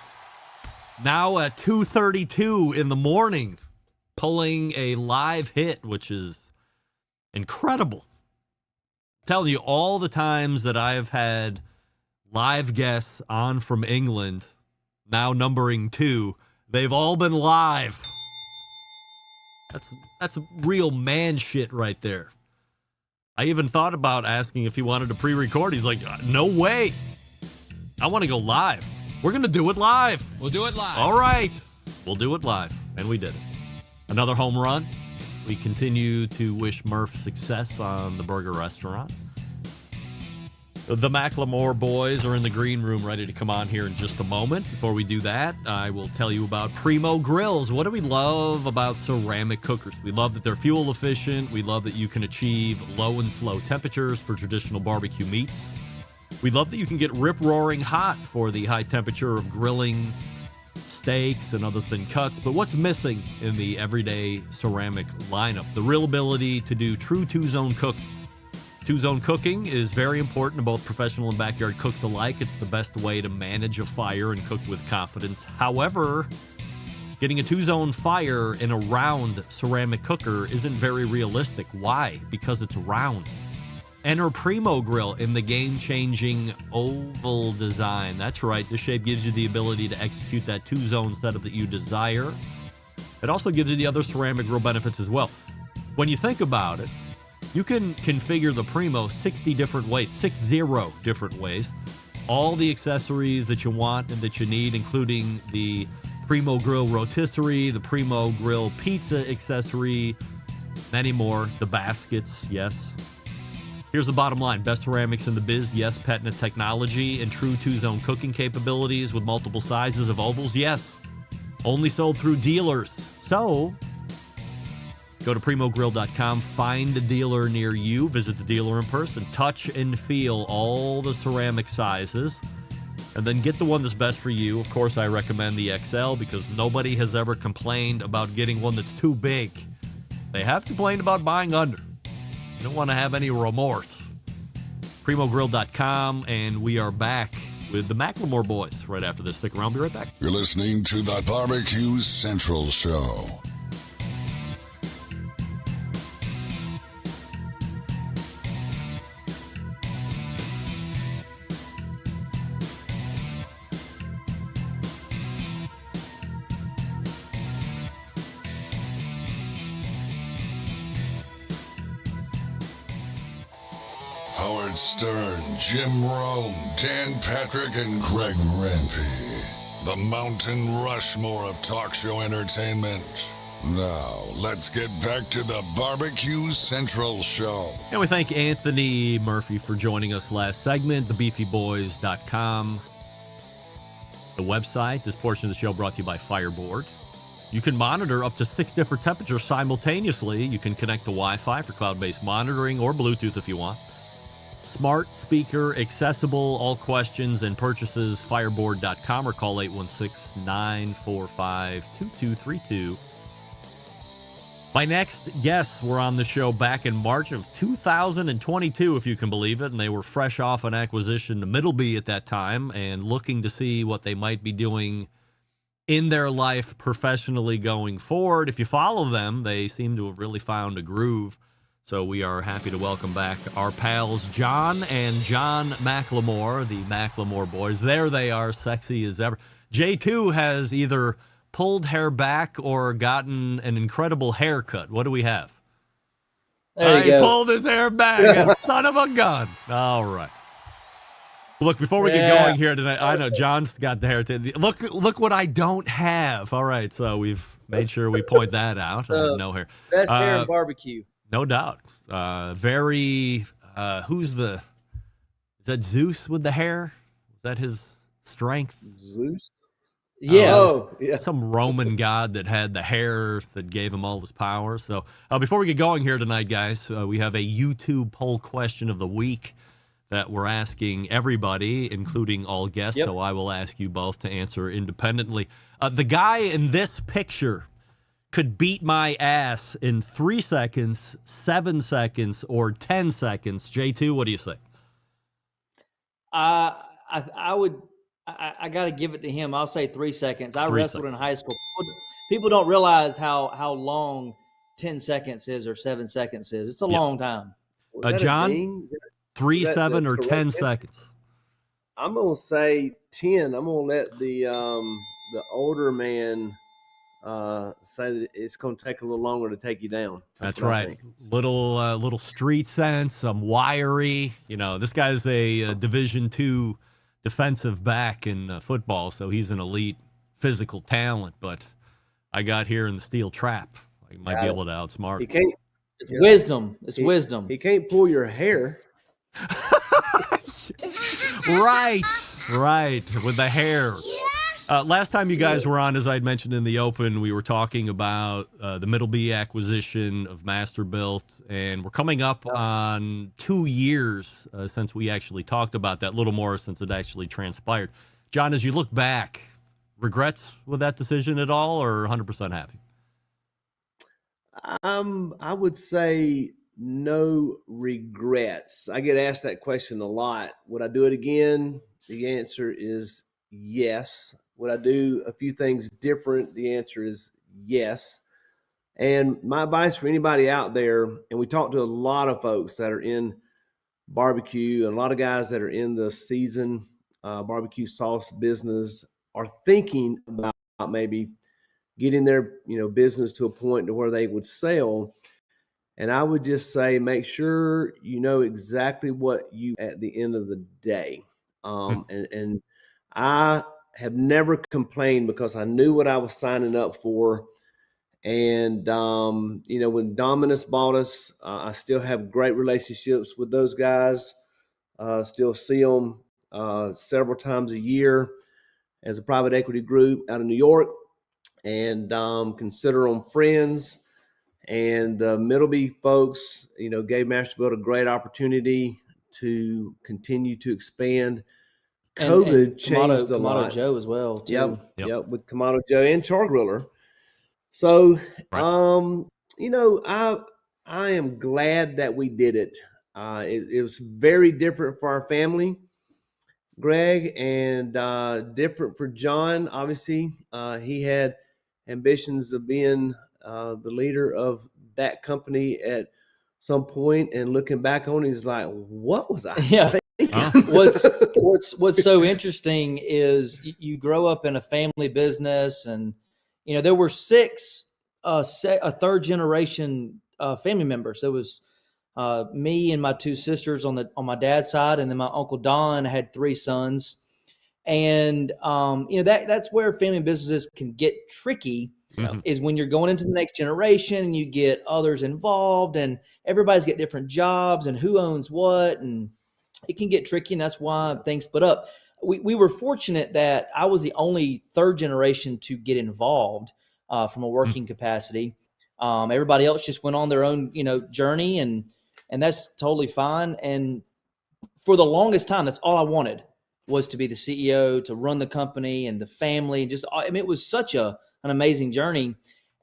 Now at 2:32 in the morning, pulling a live hit, which is incredible. I'm telling you, all the times that I've had live guests on from England, now numbering 2, they've all been live. That's real man shit right there. I even thought about asking if he wanted to pre-record. He's like, no way. I want to go live. We're going to do it live. We'll do it live. All right. We'll do it live. And we did it. Another home run. We continue to wish Murph success on the burger restaurant. The Macklemore boys are in the green room ready to come on here in just a moment. Before we do that, I will tell you about Primo Grills. What do we love about ceramic cookers? We love that they're fuel efficient. We love that you can achieve low and slow temperatures for traditional barbecue meats. We love that you can get rip-roaring hot for the high temperature of grilling steaks and other thin cuts. But what's missing in the everyday ceramic lineup? The real ability to do true two-zone cooking. Two-zone cooking is very important to both professional and backyard cooks alike. It's the best way to manage a fire and cook with confidence. However, getting a two-zone fire in a round ceramic cooker isn't very realistic. Why? Because it's round. Enter Primo Grill in the game-changing oval design. That's right, this shape gives you the ability to execute that two-zone setup that you desire. It also gives you the other ceramic grill benefits as well. When you think about it, you can configure the Primo 60 different ways, 60 different ways. all the accessories that you want and that you need, including the Primo Grill rotisserie, the Primo Grill pizza accessory, many more. The baskets, yes. Here's the bottom line. Best ceramics in the biz, yes. Patented technology and true two-zone cooking capabilities with multiple sizes of ovals, yes. Only sold through dealers. So, go to primogrill.com, find a dealer near you, visit the dealer in person, touch and feel all the ceramic sizes, and then get the one that's best for you. Of course, I recommend the XL because nobody has ever complained about getting one that's too big. They have complained about buying under. You don't want to have any remorse. Primogrill.com, and we are back with the Macklemore Boys right after this. Stick around, be right back. You're listening to the Barbecue Central Show. Howard Stern, Jim Rome, Dan Patrick, and Greg Rempe. The Mountain Rushmore of talk show entertainment. Now, let's get back to the Barbecue Central Show. And we thank Anthony Murphy for joining us last segment, thebeefyboys.com. The website. This portion of the show brought to you by Fireboard. You can monitor up to 6 different temperatures simultaneously. You can connect to Wi-Fi for cloud-based monitoring or Bluetooth if you want. Smart speaker, accessible, all questions and purchases, fireboard.com or call 816-945-2232. My next guests were on the show back in March of 2022, if you can believe it, and they were fresh off an acquisition to Middleby at that time and looking to see what they might be doing in their life professionally going forward. If you follow them, they seem to have really found a groove. So we are happy to welcome back our pals John and John Macklemore, the Macklemore Boys. There they are, sexy as ever. J2 has either pulled hair back or gotten an incredible haircut. What do we have? There you He go. pulled his hair back, son of a gun. All right. Look, before we get going here tonight, I know John's got the hair. Look what I don't have. All right, so we've made sure we point that out. I have no hair. Best hair in barbecue. No doubt. Is that Zeus with the hair? Is that his strength? Zeus? Yeah. Yeah. Some Roman god that had the hair that gave him all his power. So before we get going here tonight, guys, we have a YouTube poll question of the week that we're asking everybody, including all guests. Yep. So I will ask you both to answer independently. The guy in this picture could beat my ass in 3 seconds, 7 seconds, or 10 seconds. J2, what do you say? I got to give it to him. I'll say 3 seconds. I wrestled in high school. People don't realize how long 10 seconds is or 7 seconds is. It's a long time. John, 3, 7, or 10 seconds? I'm gonna say 10. I'm gonna let the older man say that it's gonna take a little longer to take you down. That's right. Little street sense, some wiry. You know, this guy's a Division II defensive back in football, so he's an elite physical talent. But I got here in the steel trap. I might be able to outsmart him. He can't. It's wisdom. It's wisdom. He can't pull your hair. Right, with the hair. Last time you guys were on, as I'd mentioned in the open, we were talking about the Middleby acquisition of Masterbuilt, and we're coming up on 2 years since we actually talked about that, a little more since it actually transpired. John, as you look back, regrets with that decision at all, or 100% happy? I would say no regrets. I get asked that question a lot. Would I do it again? The answer is yes. Would I do a few things different? The answer is yes. And my advice for anybody out there, and we talk to a lot of folks that are in barbecue and a lot of guys that are in the seasoned barbecue sauce business are thinking about maybe getting their business to a point to where they would sell. And I would just say, make sure you know exactly what you at the end of the day. And I have never complained because I knew what I was signing up for. And, when Dominus bought us, I still have great relationships with those guys. Still see them several times a year as a private equity group out of New York, and consider them friends. And the Middleby folks, gave Masterbuilt a great opportunity to continue to expand. COVID changed a lot. Joe as well, too. Yep, with Kamado Joe and Char Griller. So, right. I am glad that we did it. It was very different for our family, Greg, and different for John. Obviously, he had ambitions of being the leader of that company at some point, and looking back on it, he's like, what was I thinking? What's so interesting is you grow up in a family business, and there were 6 third generation family members. There was me and my 2 sisters on my dad's side, and then my Uncle Don had 3 sons. And that's where family businesses can get tricky, is when you're going into the next generation and you get others involved, and everybody's got different jobs and who owns what, and it can get tricky, and that's why things split up. We were fortunate that I was the only third generation to get involved from a working capacity. Everybody else just went on their own, journey, and that's totally fine. And for the longest time, that's all I wanted, was to be the CEO, to run the company and the family. It was such an amazing journey.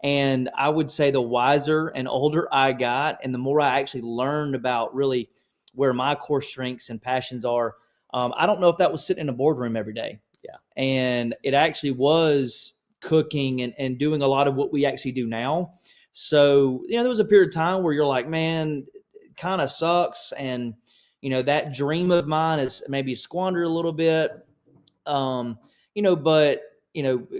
And I would say the wiser and older I got, and the more I actually learned about really where my core strengths and passions are, I don't know if that was sitting in a boardroom every day. Yeah. And it actually was cooking and doing a lot of what we actually do now. So, there was a period of time where you're like, man, it kind of sucks. And, that dream of mine is maybe squandered a little bit. But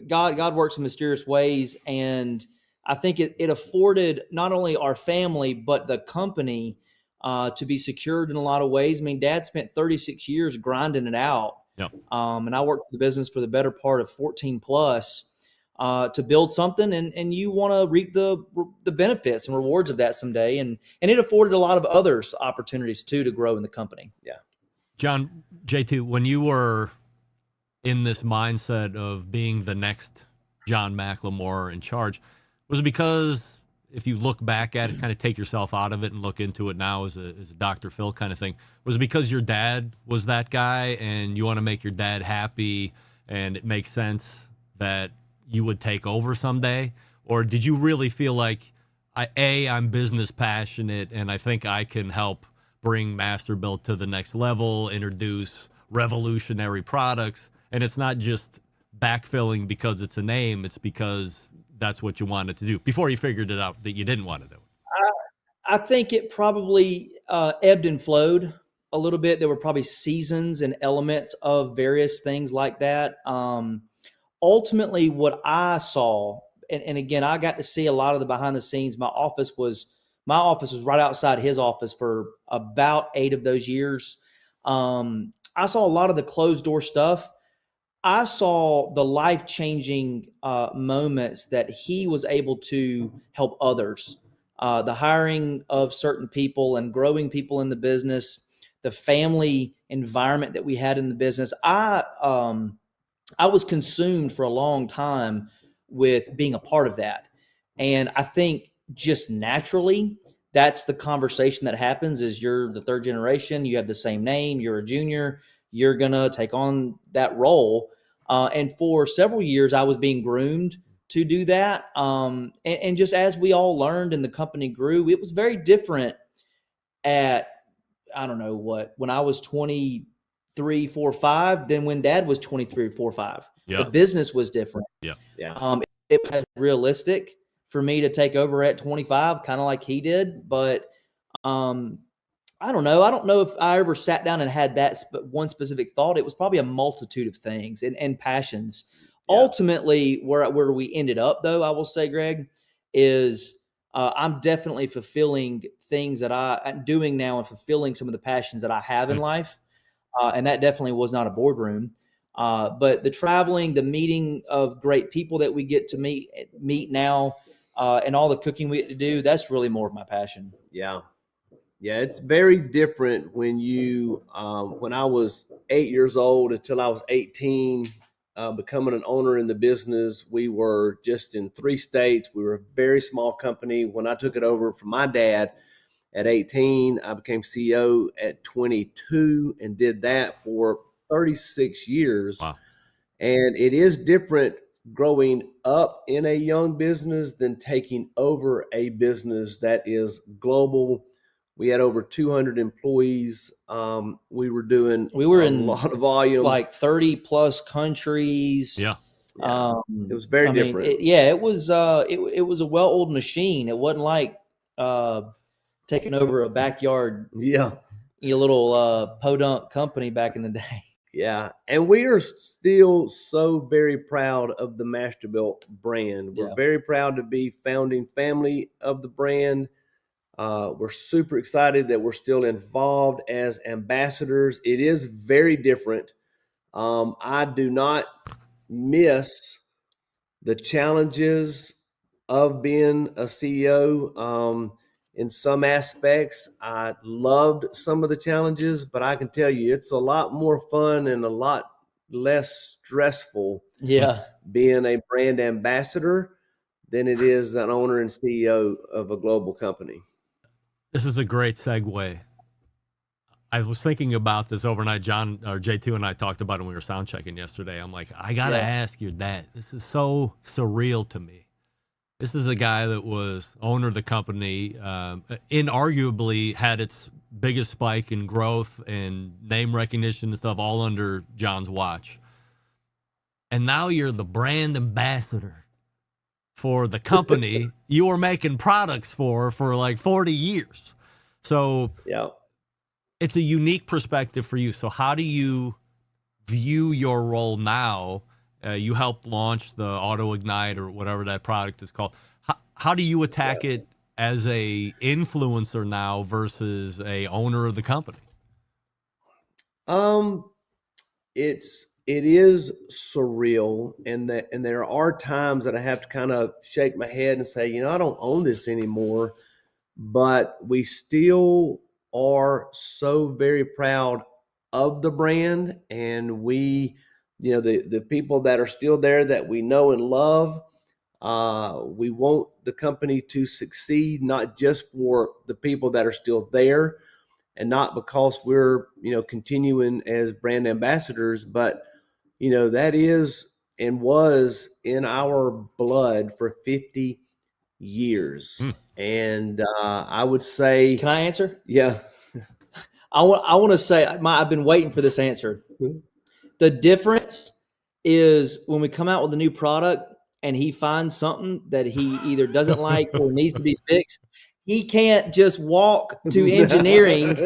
God works in mysterious ways. And I think it afforded not only our family, but the company to be secured in a lot of ways. I mean, Dad spent 36 years grinding it out. Yep. And I worked for the business for the better part of 14 plus to build something, and you want to reap the benefits and rewards of that someday. And it afforded a lot of others opportunities too to grow in the company. Yeah. John, J2, when you were in this mindset of being the next John McLemore in charge, was it because, if you look back at it, kind of take yourself out of it and look into it now as a Dr. Phil kind of thing, was it because your dad was that guy and you want to make your dad happy and it makes sense that you would take over someday? Or did you really feel like, I'm business passionate and I think I can help bring Masterbuilt to the next level, introduce revolutionary products, and it's not just backfilling because it's a name, it's because that's what you wanted to do before you figured it out that you didn't want to do it? I think it probably ebbed and flowed a little bit. There were probably seasons and elements of various things like that. Ultimately, what I saw, and again, I got to see a lot of the behind the scenes. My office was right outside his office for about 8 of those years. I saw a lot of the closed door stuff. I saw the life-changing moments that he was able to help others. The hiring of certain people and growing people in the business, the family environment that we had in the business. I was consumed for a long time with being a part of that. And I think just naturally, that's the conversation that happens. Is you're the third generation, you have the same name, you're a junior, you're going to take on that role. And for several years, I was being groomed to do that. And just as we all learned and the company grew, it was very different at, when I was 23, 4, 5 than when Dad was 23, 4, 5. Yeah. The business was different. Yeah. It was realistic for me to take over at 25, kind of like he did. But I don't know. I don't know if I ever sat down and had that one specific thought. It was probably a multitude of things and passions. Yeah. Ultimately, where we ended up, though, I will say, Greg, is I'm definitely fulfilling things that I'm doing now and fulfilling some of the passions that I have in life. And that definitely was not a boardroom. But the traveling, the meeting of great people that we get to meet now, and all the cooking we get to do, that's really more of my passion. Yeah. Yeah, it's very different when when I was 8 years old until I was 18, becoming an owner in the business. We were just in 3 states. We were a very small company. When I took it over from my dad at 18, I became CEO at 22 and did that for 36 years. Wow. And it is different growing up in a young business than taking over a business that is global. We had over 200 employees. We were in a lot of volume, like 30 plus countries. Yeah. It was very different. It was a well-oiled machine. It wasn't like taking over a backyard, little podunk company back in the day. Yeah, and we are still so very proud of the Masterbuilt brand. We're very proud to be founding family of the brand. We're super excited that we're still involved as ambassadors. It is very different. I do not miss the challenges of being a CEO. In some aspects, I loved some of the challenges, but I can tell you it's a lot more fun and a lot less stressful being a brand ambassador than it is an owner and CEO of a global company. This is a great segue. I was thinking about this overnight. John or J2 and I talked about it when we were sound checking yesterday. I'm like, I got to ask your dad. This is so surreal to me. This is a guy that was owner of the company, inarguably had its biggest spike in growth and name recognition and stuff all under John's watch. And now you're the brand ambassador for the company you were making products for like 40 years. So it's a unique perspective for you. So how do you view your role now? You helped launch the Auto Ignite or whatever that product is called. How do you attack it as a influencer now versus a owner of the company? It is surreal, and there are times that I have to kind of shake my head and say, I don't own this anymore, but we still are so very proud of the brand, and we, the people that are still there that we know and love, we want the company to succeed, not just for the people that are still there and not because we're, continuing as brand ambassadors, but, that is and was in our blood for 50 years. And I would say... Can I answer? Yeah. I want to say, I've been waiting for this answer. The difference is when we come out with a new product and he finds something that he either doesn't like or needs to be fixed, he can't just walk to engineering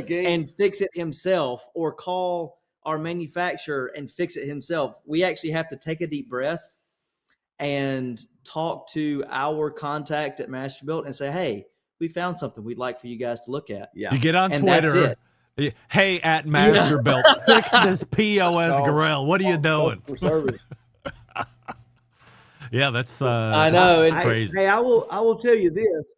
and fix it himself or call our manufacturer and fix it himself. We actually have to take a deep breath and talk to our contact at Masterbuilt and say, hey, we found something we'd like for you guys to look at. You get on Twitter. Hey, at Masterbuilt, fix this POS grill. What are you doing? For service. Yeah, that's I know. It's crazy. I will tell you this.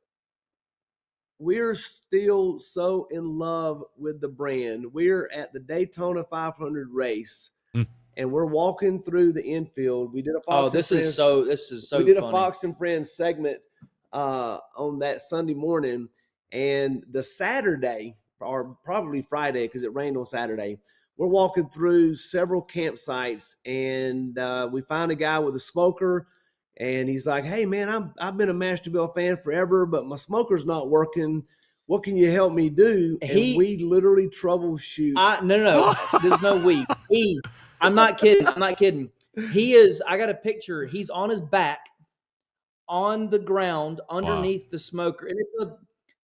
We're still so in love with the brand. We're at the Daytona 500 race, and we're walking through the infield. We did a Fox. This is so. We did funny. A Fox and Friends segment on that Sunday morning, and the Saturday, or probably Friday, because it rained on Saturday, we're walking through several campsites, and we find a guy with a smoker. And he's like, hey, man, I've been a Masterbuilt fan forever, but my smoker's not working. What can you help me do? And we literally troubleshoot. No. There's no we. I'm not kidding. He is, I got a picture. He's on his back on the ground underneath the smoker. And it's a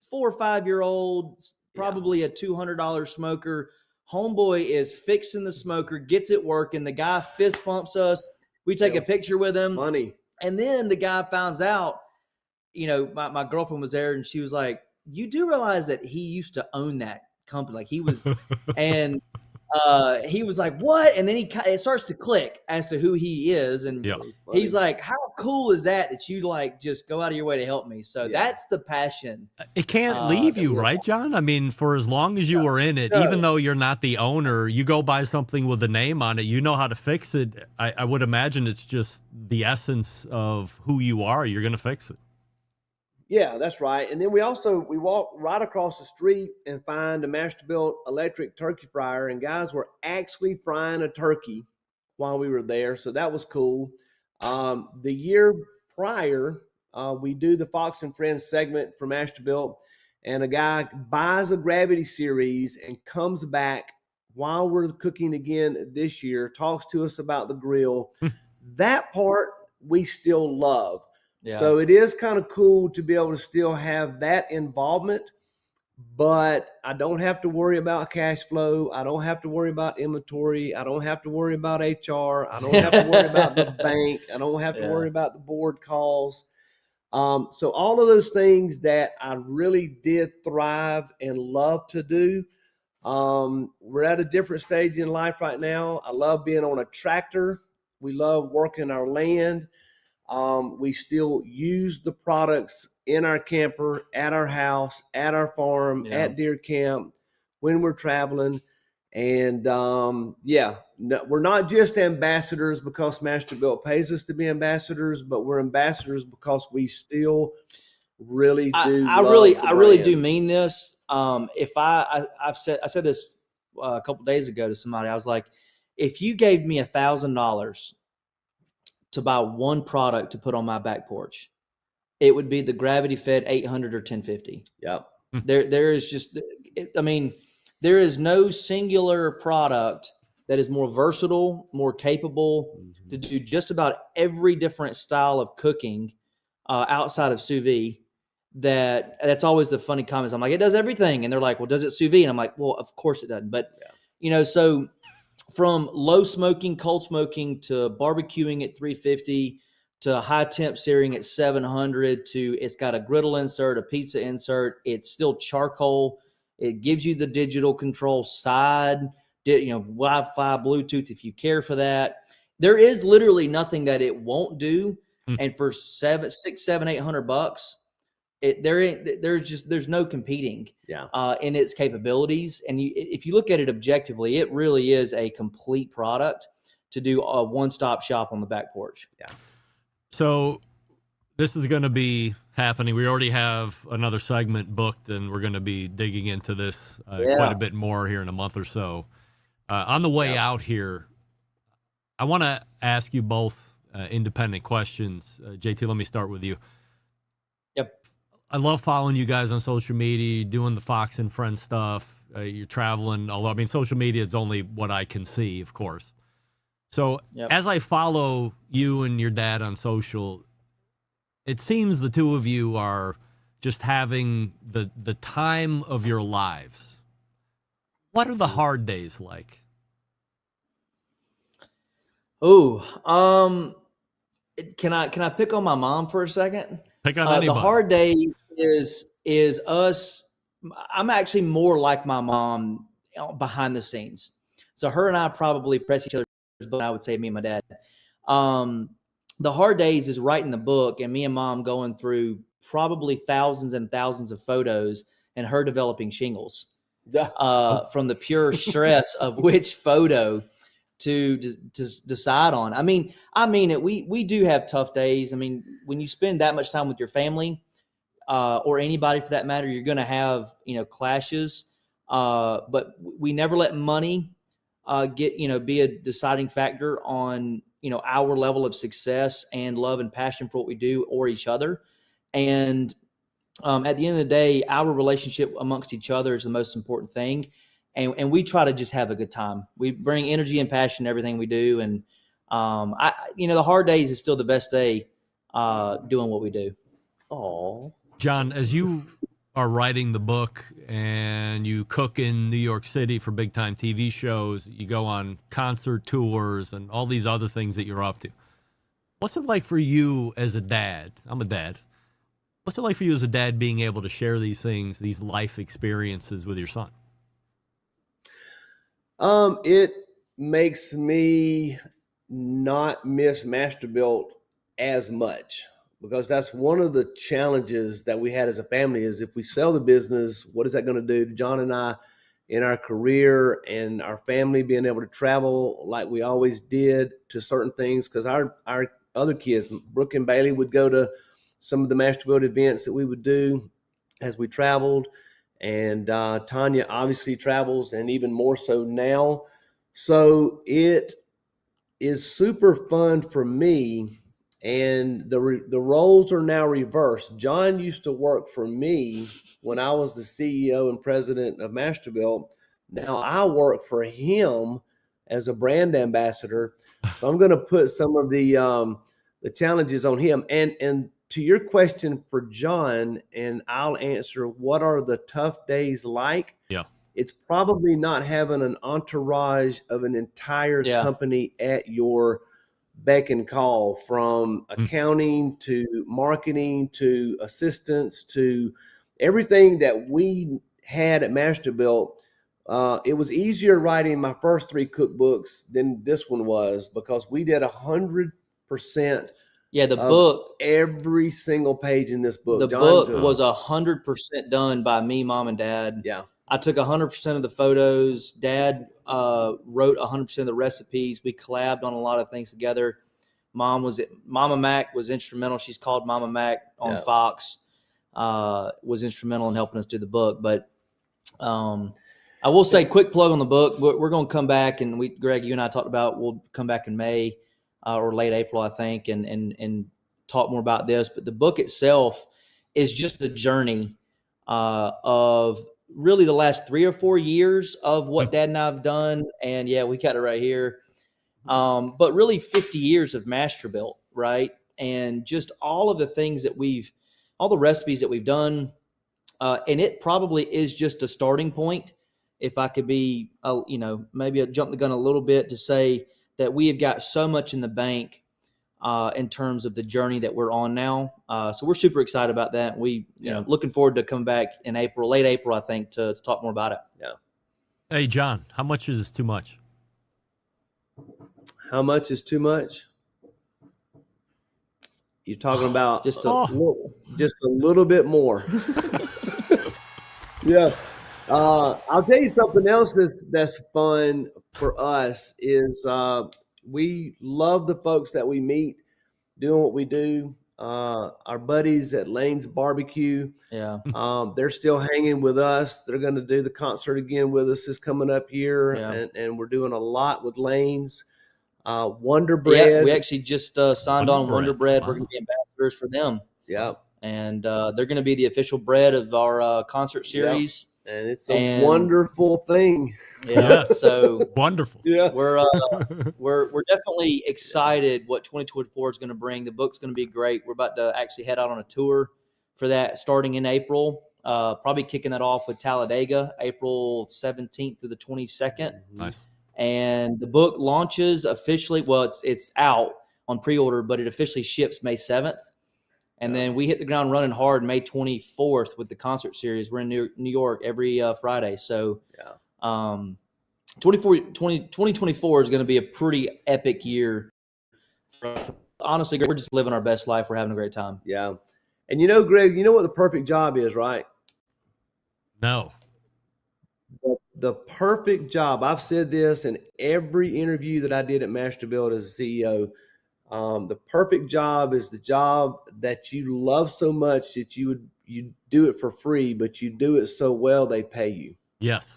4 or 5 year old, probably a $200 smoker. Homeboy is fixing the smoker, gets it working. The guy fist bumps us. We take a picture with him. Funny. And then the guy finds out, my girlfriend was there and she was like, you do realize that he used to own that company. Like he was, and he was like, "What?" And then it starts to click as to who he is, and he's like, "How cool is that you like just go out of your way to help me?" So that's the passion. It can't leave you, right, John? I mean, for as long as you were in it, even though you're not the owner, you go buy something with a name on it, you know how to fix it. I would imagine it's just the essence of who you are. You're going to fix it. Yeah, that's right. And then we walk right across the street and find a Masterbuilt electric turkey fryer, and guys were actually frying a turkey while we were there. So that was cool. The year prior, we do the Fox and Friends segment from Masterbuilt, and a guy buys a Gravity series and comes back while we're cooking again this year, talks to us about the grill. That part we still love. Yeah. So it is kind of cool to be able to still have that involvement, but I don't have to worry about cash flow. I don't have to worry about inventory. I don't have to worry about HR. I don't have to worry about the bank. I don't have to worry about the board calls. So all of those things that I really did thrive and love to do. We're at a different stage in life right now. I love being on a tractor. We love working our land. We still use the products in our camper, at our house, at our farm, at deer camp, when we're traveling. And we're not just ambassadors because Masterbuilt pays us to be ambassadors, but we're ambassadors because we still really do. I really do mean this. I said this a couple days ago to somebody. I was like, if you gave me $1,000 to buy one product to put on my back porch, it would be the Gravity Fed 800 or 1050. Yep. There is just, I mean, there is no singular product that is more versatile, more capable to do just about every different style of cooking outside of sous vide. That's always the funny comments. I'm like, it does everything. And they're like, well, does it sous vide? And I'm like, well, of course it doesn't. But, so from low smoking, cold smoking to barbecuing at 350 to high temp searing at 700 to it's got a griddle insert, a pizza insert. It's still charcoal. It gives you the digital control side, Wi-Fi, Bluetooth, if you care for that. There is literally nothing that it won't do. And for $800, there's no competing in its capabilities. And if you look at it objectively, it really is a complete product to do a one-stop shop on the back porch. Yeah. So this is going to be happening. We already have another segment booked, and we're going to be digging into this quite a bit more here in a month or so. On the way out here, I want to ask you both independent questions. JT, let me start with you. Yep. I love following you guys on social media, doing the Fox and Friends stuff. You're traveling. Although, I mean, social media is only what I can see, of course. So as I follow you and your dad on social, it seems the two of you are just having the time of your lives. What are the hard days like? Oh, can I pick on my mom for a second? Pick on anybody. The hard days is us. I'm actually more like my mom behind the scenes. So her and I probably press each other's butt. I would say me and my dad. The hard days is writing the book and me and mom going through probably thousands and thousands of photos and her developing shingles from the pure stress of which photo to decide on. I mean it. We do have tough days. I mean, when you spend that much time with your family or anybody for that matter, you're going to have, clashes. But we never let money be a deciding factor on, our level of success and love and passion for what we do or each other. And at the end of the day, our relationship amongst each other is the most important thing. And we try to just have a good time. We bring energy and passion to everything we do. And, the hard days is still the best day doing what we do. Oh, John, as you are writing the book and you cook in New York City for big time TV shows, you go on concert tours and all these other things that you're up to. What's it like for you as a dad? I'm a dad. What's it like for you as a dad being able to share these things, these life experiences with your son? It makes me not miss Masterbuilt as much, because that's one of the challenges that we had as a family is if we sell the business, what is that going to do to John and I in our career and our family being able to travel like we always did to certain things? Because our other kids, Brooke and Bailey, would go to some of the Masterbuilt events that we would do as we traveled. And Tanya obviously travels, and even more so now. So it is super fun for me, and the roles are now reversed. John used to work for me when I was the CEO and president of Masterbuilt. Now I work for him as a brand ambassador. So I'm going to put some of the challenges on him. And to your question for John, and I'll answer, what are the tough days like? Yeah. It's probably not having an entourage of an entire company at your beck and call, from accounting to marketing to assistants to everything that we had at Masterbuilt. It was easier writing my first 3 cookbooks than this one was, because we did 100%. Yeah, the book, every single page in this book. The John book was 100% done by me, Mom, and Dad. Yeah. I took 100% of the photos. Dad wrote 100% of the recipes. We collabed on a lot of things together. Mama Mac was instrumental. She's called Mama Mac on Fox. Was instrumental in helping us do the book. But I will say, quick plug on the book. We're going to come back, and Greg, you and I talked about, we'll come back in May or late April, I think, and talk more about this. But the book itself is just a journey of really the last 3 or 4 years of what Dad and I have done. And yeah, we got it right here. But really 50 years of Masterbuilt, right? And just all of the things that all the recipes that we've done. And it probably is just a starting point. If I could be, maybe I jump the gun a little bit to say that we have got so much in the bank in terms of the journey that we're on now. So we're super excited about that. We, looking forward to coming back in April, late April, I think, to talk more about it. Yeah. Hey, John, how much is too much? How much is too much? You're talking about just a little bit more. Yeah. I'll tell you something else that's fun for us is we love the folks that we meet doing what we do. Our buddies at Lane's Barbecue, they're still hanging with us. They're going to do the concert again with us this coming up year, and we're doing a lot with Lane's. Wonder Bread. Yeah, we actually just signed on Wonder Bread. Wow. We're going to be ambassadors for them. Yeah. And they're going to be the official bread of our concert series. Yep. And it's a wonderful thing. Yeah. So wonderful. Yeah. We're definitely excited what 2024 is going to bring. The book's going to be great. We're about to actually head out on a tour for that starting in April. Probably kicking that off with Talladega, April 17th through the 22nd. Nice. And the book launches officially. Well, it's out on pre-order, but it officially ships May 7th. And then we hit the ground running hard May 24th with the concert series. We're in New York every Friday. So 2024 is going to be a pretty epic year. Honestly, we're just living our best life. We're having a great time. Yeah. And Greg, you know what the perfect job is, right? No. The perfect job. I've said this in every interview that I did at Masterbuilt as a CEO. The perfect job is the job that you love so much that you do it for free, but you do it so well they pay you. Yes,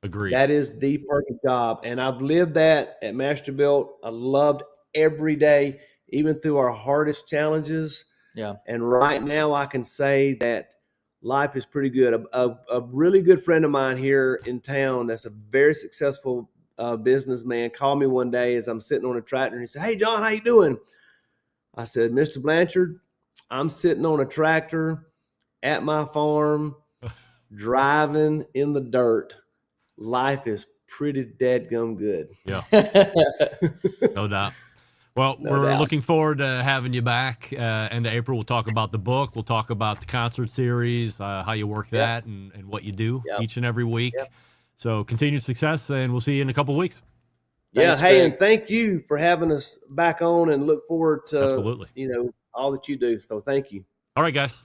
agreed. That is the perfect job, and I've lived that at Masterbuilt. I loved every day, even through our hardest challenges. Yeah. And right now, I can say that life is pretty good. A really good friend of mine here in town that's a very successful businessman called me one day as I'm sitting on a tractor, and he said, "Hey, John, how you doing?" I said, "Mr. Blanchard, I'm sitting on a tractor at my farm, driving in the dirt. Life is pretty dadgum good." Yeah. No doubt. Well, we're looking forward to having you back end of April. We'll talk about the book. We'll talk about the concert series, how you work that and what you do each and every week. So continued success, and we'll see you in a couple weeks. Yeah, hey, and thank you for having us back on, and look forward to Absolutely. all that you do. So thank you. All right, guys.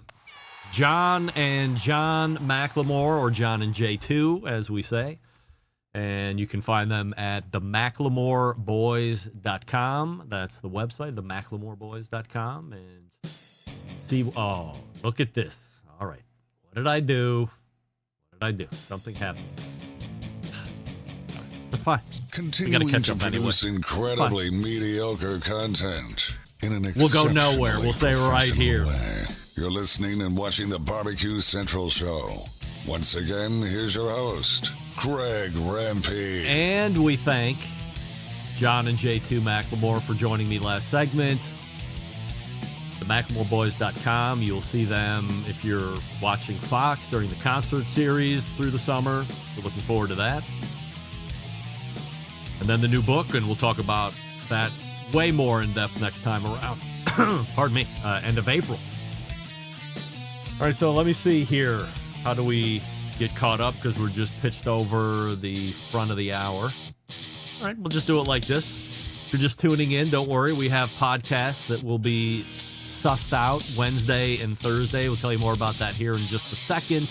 John and John McLemore, or John and J2, as we say. And you can find them at themaclemoreboys.com. That's the website, themaclemoreboys.com. And see, oh, look at this. All right. What did I do? Something happened. That's fine. Continuing to produce incredibly mediocre content in an We'll go nowhere. We'll stay right here. way. You're listening and watching the Barbecue Central Show. Once again, here's your host, Greg Rampey. And we thank John and J2 McLemore for joining me last segment. TheMaclemoreBoys.com. You'll see them if you're watching Fox during the concert series through the summer. So looking forward to that. And then the new book, and we'll talk about that way more in depth next time around. Pardon me, end of April. All right, so let me see here. How do we get caught up? Because we're just pitched over the front of the hour. All right, we'll just do it like this. If you're just tuning in, don't worry. We have podcasts that will be sussed out Wednesday and Thursday. We'll tell you more about that here in just a second.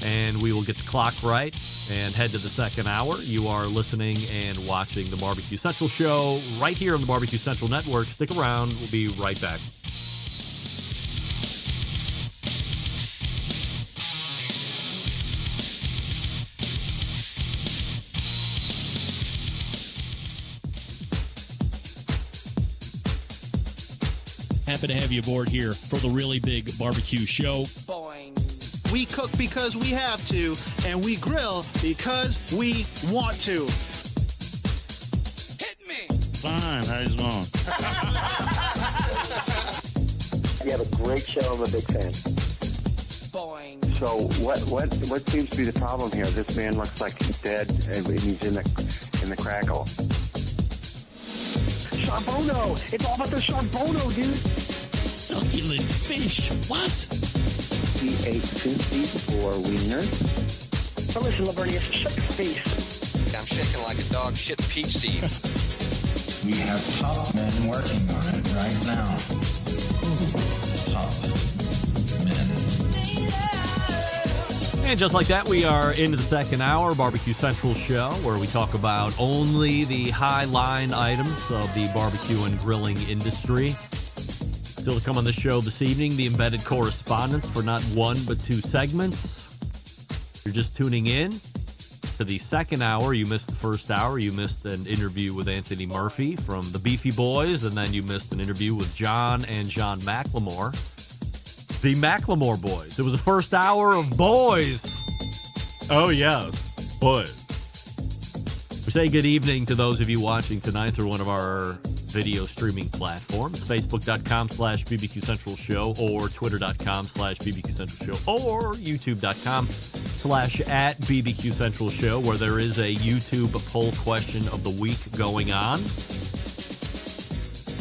And we will get the clock right and head to the second hour. You are listening and watching the Barbecue Central Show right here on the Barbecue Central Network. Stick around. We'll be right back. Happy to have you aboard here for the really big barbecue show. Boing. We cook because we have to, and we grill because we want to. Hit me! Fine, how's it going? You have a great show. I'm a big fan. Boing. So what seems to be the problem here? This man looks like he's dead, and he's in the crackle. Charbono! It's all about the charbono, dude! Succulent fish! What? He ate 2 feet 4 wieners. Now listen, Lavernius, shut your face. I'm shaking like a dog shit peach seeds. We have top men working on it right now. Top men. And just like that, we are into the second hour, Barbecue Central Show, where we talk about only the high-line items of the barbecue and grilling industry. Still to come on the show this evening, the embedded correspondence for not one but 2 segments. If you're just tuning in to the second hour, you missed the first hour. You missed an interview with Anthony Murphy from the Beefy Boys, and then you missed an interview with John and John McLemore. The McLemore Boys. It was the first hour of boys. Oh, yeah, boys. We say good evening to those of you watching tonight through one of our video streaming platforms, Facebook.com/BBQ Central Show, or Twitter.com/BBQ Central Show, or YouTube.com/@BBQ Central Show, where there is a YouTube poll question of the week going on.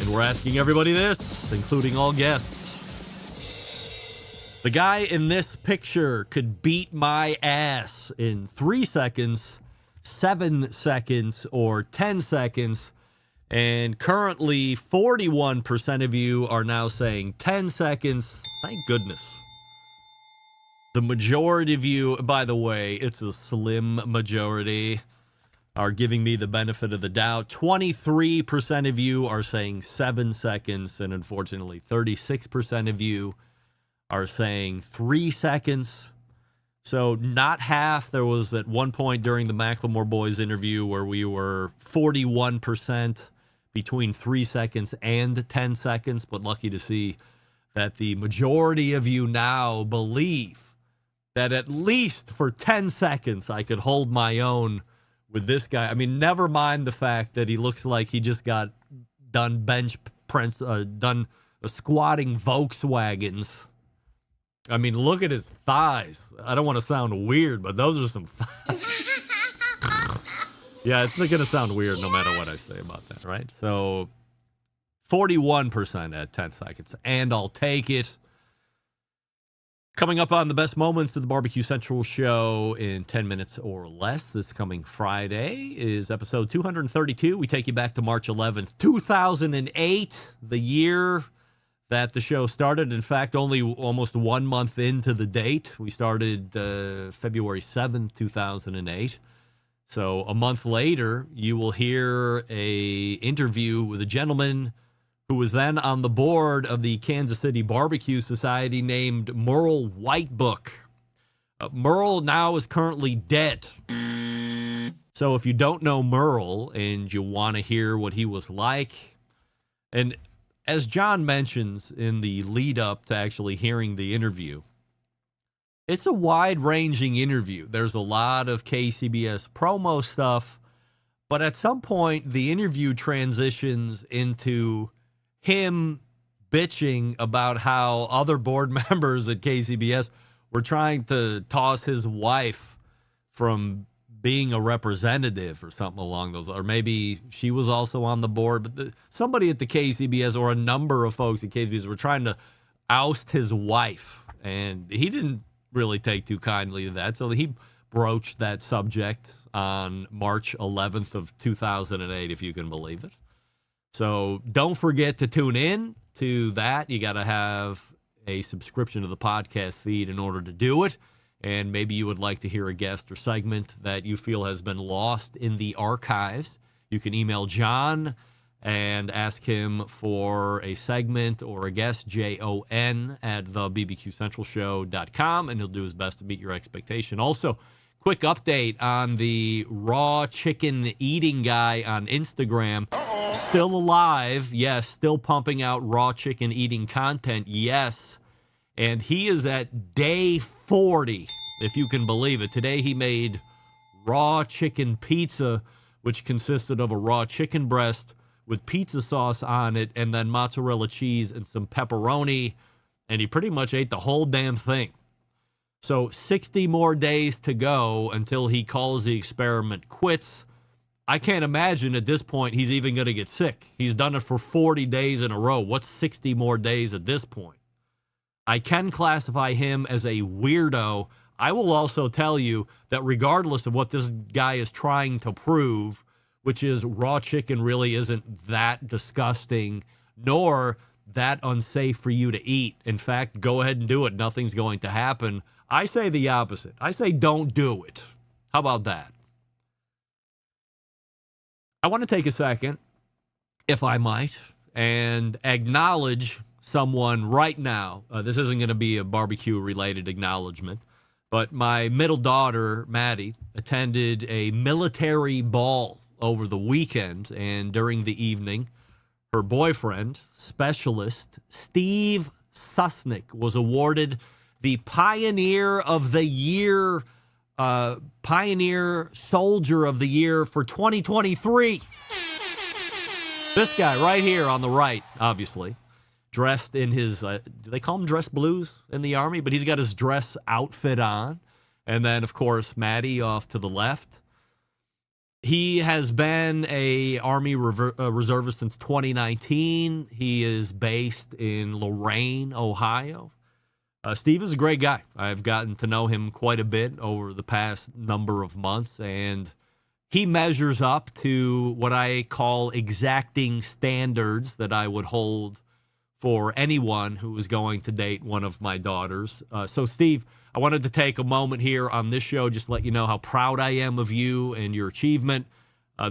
And we're asking everybody this, including all guests. The guy in this picture could beat my ass in 3 seconds, 7 seconds, or 10 seconds. And currently, 41% of you are now saying 10 seconds. Thank goodness. The majority of you, by the way, it's a slim majority, are giving me the benefit of the doubt. 23% of you are saying 7 seconds. And unfortunately, 36% of you are saying 3 seconds. So not half. There was at one point during the McLemore Boys interview where we were 41% between 3 seconds and 10 seconds, but lucky to see that the majority of you now believe that at least for 10 seconds I could hold my own with this guy. I mean, never mind the fact that he looks like he just got done done squatting Volkswagens. I mean, look at his thighs. I don't want to sound weird, but those are some thighs. Yeah, it's not going to sound weird no matter what I say about that, right? So 41% at 10 seconds, and I'll take it. Coming up on the best moments of the Barbecue Central show in 10 minutes or less this coming Friday is episode 232. We take you back to March 11th, 2008, the year that the show started. In fact, only almost 1 month into the date. We started February 7th, 2008. So a month later, you will hear a interview with a gentleman who was then on the board of the Kansas City Barbecue Society named Merle Whitebook. Merle now is currently dead. So if you don't know Merle and you want to hear what he was like, and as John mentions in the lead up to actually hearing the interview, it's a wide-ranging interview. There's a lot of KCBS promo stuff, but at some point the interview transitions into him bitching about how other board members at KCBS were trying to toss his wife from being a representative or something along those, or maybe she was also on the board, but somebody at the KCBS or a number of folks at KCBS were trying to oust his wife, and he didn't really take too kindly to that, so he broached that subject on March 11th of 2008, if you can believe it. So don't forget to tune in to that. You got to have a subscription to the podcast feed in order to do it. And maybe you would like to hear a guest or segment that you feel has been lost in the archives. You can email John and ask him for a segment or a guest, JON at thebbqcentralshow.com, and he'll do his best to meet your expectation. Also, quick update on the raw chicken eating guy on Instagram. Still alive, yes. Still pumping out raw chicken eating content, yes. And he is at day 40, if you can believe it. Today he made raw chicken pizza, which consisted of a raw chicken breast with pizza sauce on it and then mozzarella cheese and some pepperoni. And he pretty much ate the whole damn thing. So 60 more days to go until he calls the experiment quits. I can't imagine at this point he's even going to get sick. He's done it for 40 days in a row. What's 60 more days at this point? I can classify him as a weirdo. I will also tell you that regardless of what this guy is trying to prove, which is raw chicken really isn't that disgusting, nor that unsafe for you to eat. In fact, go ahead and do it. Nothing's going to happen. I say the opposite. I say don't do it. How about that? I want to take a second, if I might, and acknowledge someone right now. This isn't going to be a barbecue-related acknowledgement, but my middle daughter, Maddie, attended a military ball over the weekend, and during the evening, her boyfriend, Specialist Steve Susnick, was awarded the Pioneer of the Year, Pioneer Soldier of the Year for 2023. This guy right here on the right, obviously, dressed in his, do they call him dress blues in the Army? But he's got his dress outfit on. And then, of course, Maddie off to the left. He has been a Army reservist since 2019. He is based in Lorain, Ohio. Steve is a great guy. I've gotten to know him quite a bit over the past number of months, and he measures up to what I call exacting standards that I would hold for anyone who is going to date one of my daughters. So, Steve, I wanted to take a moment here on this show just to let you know how proud I am of you and your achievement.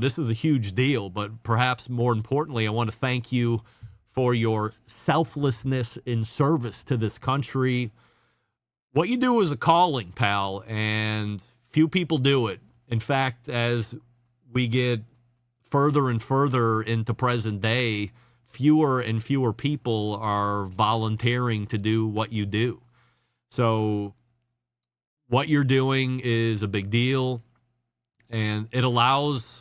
This is a huge deal, but perhaps more importantly, I want to thank you for your selflessness in service to this country. What you do is a calling, pal, and few people do it. In fact, as we get further and further into present day, fewer and fewer people are volunteering to do what you do. So what you're doing is a big deal, and it allows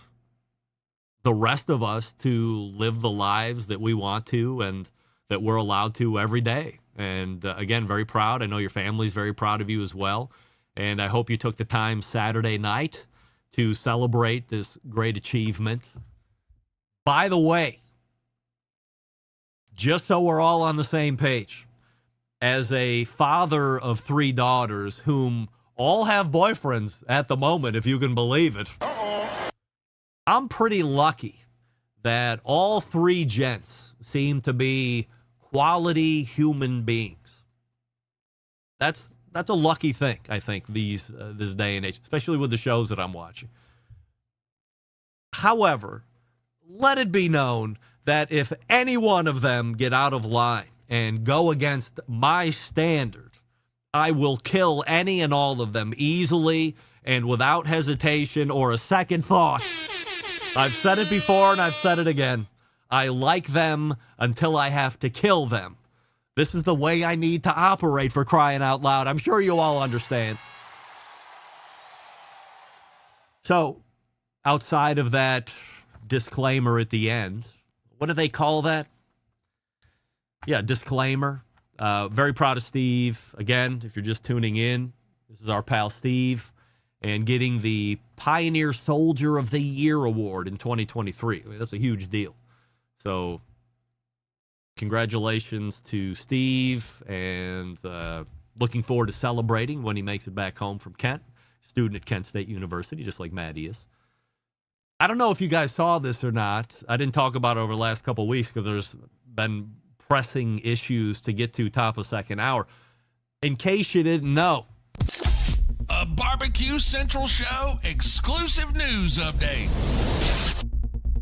the rest of us to live the lives that we want to and that we're allowed to every day. And again, very proud. I know your family's very proud of you as well. And I hope you took the time Saturday night to celebrate this great achievement. By the way, just so we're all on the same page, as a father of 3 daughters whom all have boyfriends at the moment, if you can believe it. I'm pretty lucky that all 3 gents seem to be quality human beings. That's a lucky thing, I think, this day and age, especially with the shows that I'm watching. However, let it be known that if any one of them get out of line and go against my standard, I will kill any and all of them easily and without hesitation or a second thought. I've said it before and I've said it again. I like them until I have to kill them. This is the way I need to operate, for crying out loud. I'm sure you all understand. So, outside of that disclaimer at the end, what do they call that? Yeah, disclaimer. Very proud of Steve. Again, if you're just tuning in, this is our pal Steve, and getting the Pioneer Soldier of the Year award in 2023. I mean, that's a huge deal. So, congratulations to Steve, and looking forward to celebrating when he makes it back home from Kent. Student at Kent State University, just like Maddie is. I don't know if you guys saw this or not. I didn't talk about it over the last couple of weeks because there's been pressing issues to get to top of second hour. In case you didn't know, A Barbecue Central Show exclusive news update.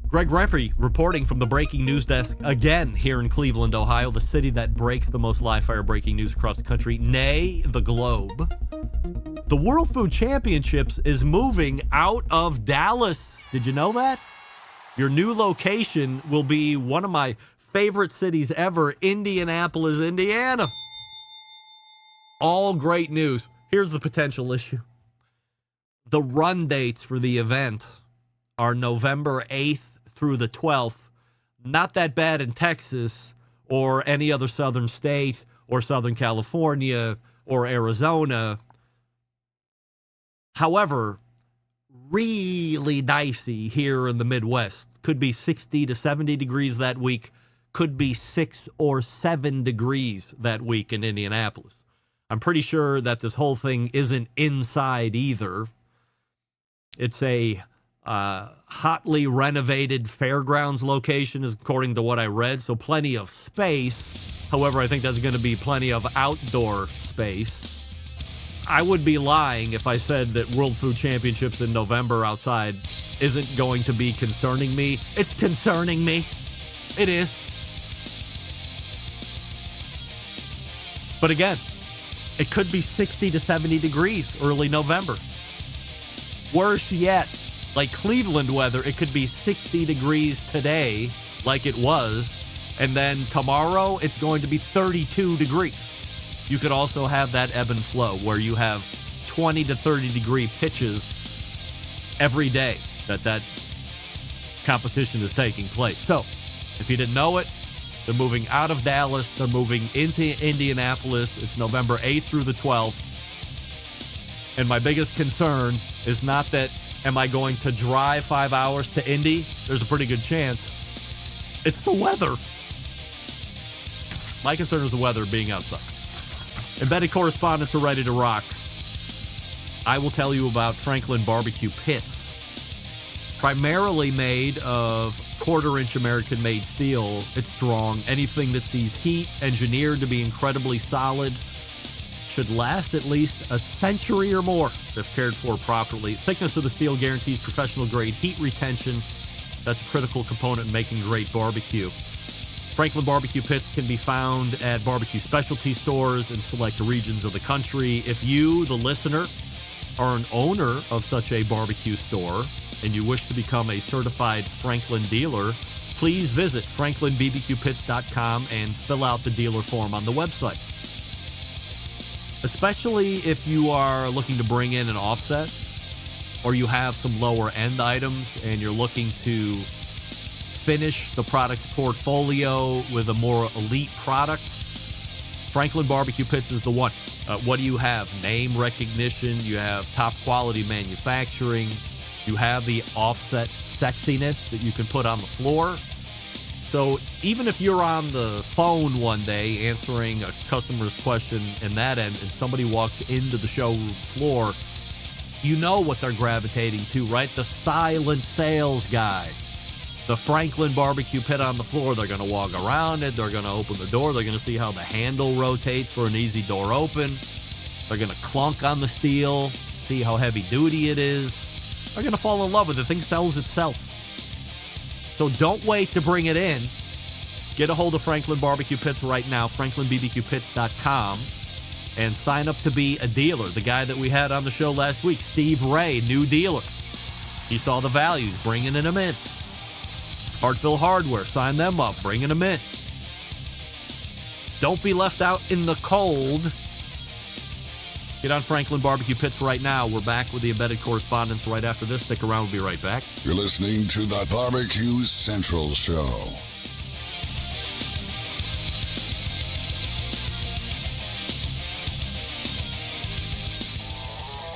Greg Rempe reporting from the breaking news desk again here in Cleveland, Ohio, the city that breaks the most live fire breaking news across the country, nay, the globe. The World Food Championships is moving out of Dallas. Did you know that? Your new location will be one of my favorite cities ever, Indianapolis, Indiana. All great news. Here's the potential issue. The run dates for the event are November 8th through the 12th. Not that bad in Texas or any other southern state or Southern California or Arizona. However, really dicey here in the Midwest. Could be 60 to 70 degrees that week. Could be 6 or 7 degrees that week in Indianapolis. I'm pretty sure that this whole thing isn't inside either. It's a hotly renovated fairgrounds location, according to what I read, so plenty of space. However, I think there's going to be plenty of outdoor space. I would be lying if I said that World Food Championships in November outside isn't going to be concerning me. It's concerning me. It is. But again, it could be 60 to 70 degrees early November. Worse yet, like Cleveland weather, it could be 60 degrees today, like it was, and then tomorrow it's going to be 32 degrees. You could also have that ebb and flow where you have 20 to 30 degree pitches every day that competition is taking place. So, if you didn't know it, they're moving out of Dallas. They're moving into Indianapolis. It's November 8th through the 12th. And my biggest concern is not that am I going to drive 5 hours to Indy? There's a pretty good chance. It's the weather. My concern is the weather being outside. Embedded correspondents are ready to rock. I will tell you about Franklin Barbecue Pits. Primarily made of quarter-inch American-made steel. It's strong. Anything that sees heat, engineered to be incredibly solid, should last at least a century or more if cared for properly. Thickness of the steel guarantees professional-grade heat retention. That's a critical component in making great barbecue. Franklin Barbecue Pits can be found at barbecue specialty stores in select regions of the country. If you, the listener, are an owner of such a barbecue store and you wish to become a certified Franklin dealer, please visit franklinbbqpits.com and fill out the dealer form on the website. Especially if you are looking to bring in an offset or you have some lower end items and you're looking to finish the product portfolio with a more elite product, Franklin Barbecue Pits is the one. What do you have? Name recognition. You have top quality manufacturing. You have the offset sexiness that you can put on the floor. So even if you're on the phone one day answering a customer's question in that end and somebody walks into the showroom floor, you know what they're gravitating to, right? The silent sales guy. The Franklin barbecue pit on the floor, they're going to walk around it. They're going to open the door. They're going to see how the handle rotates for an easy door open. They're going to clunk on the steel, see how heavy duty it is. They're going to fall in love with it. The thing sells itself. So don't wait to bring it in. Get a hold of Franklin Barbecue Pits right now, franklinbbqpits.com, and sign up to be a dealer. The guy that we had on the show last week, Steve Ray, new dealer. He saw the values, bringing them in. Hartsville Hardware, sign them up, bringing them in. Don't be left out in the cold. Get on Franklin Barbecue Pits right now. We're back with the embedded correspondence right after this. Stick around. We'll be right back. You're listening to the Barbecue Central Show.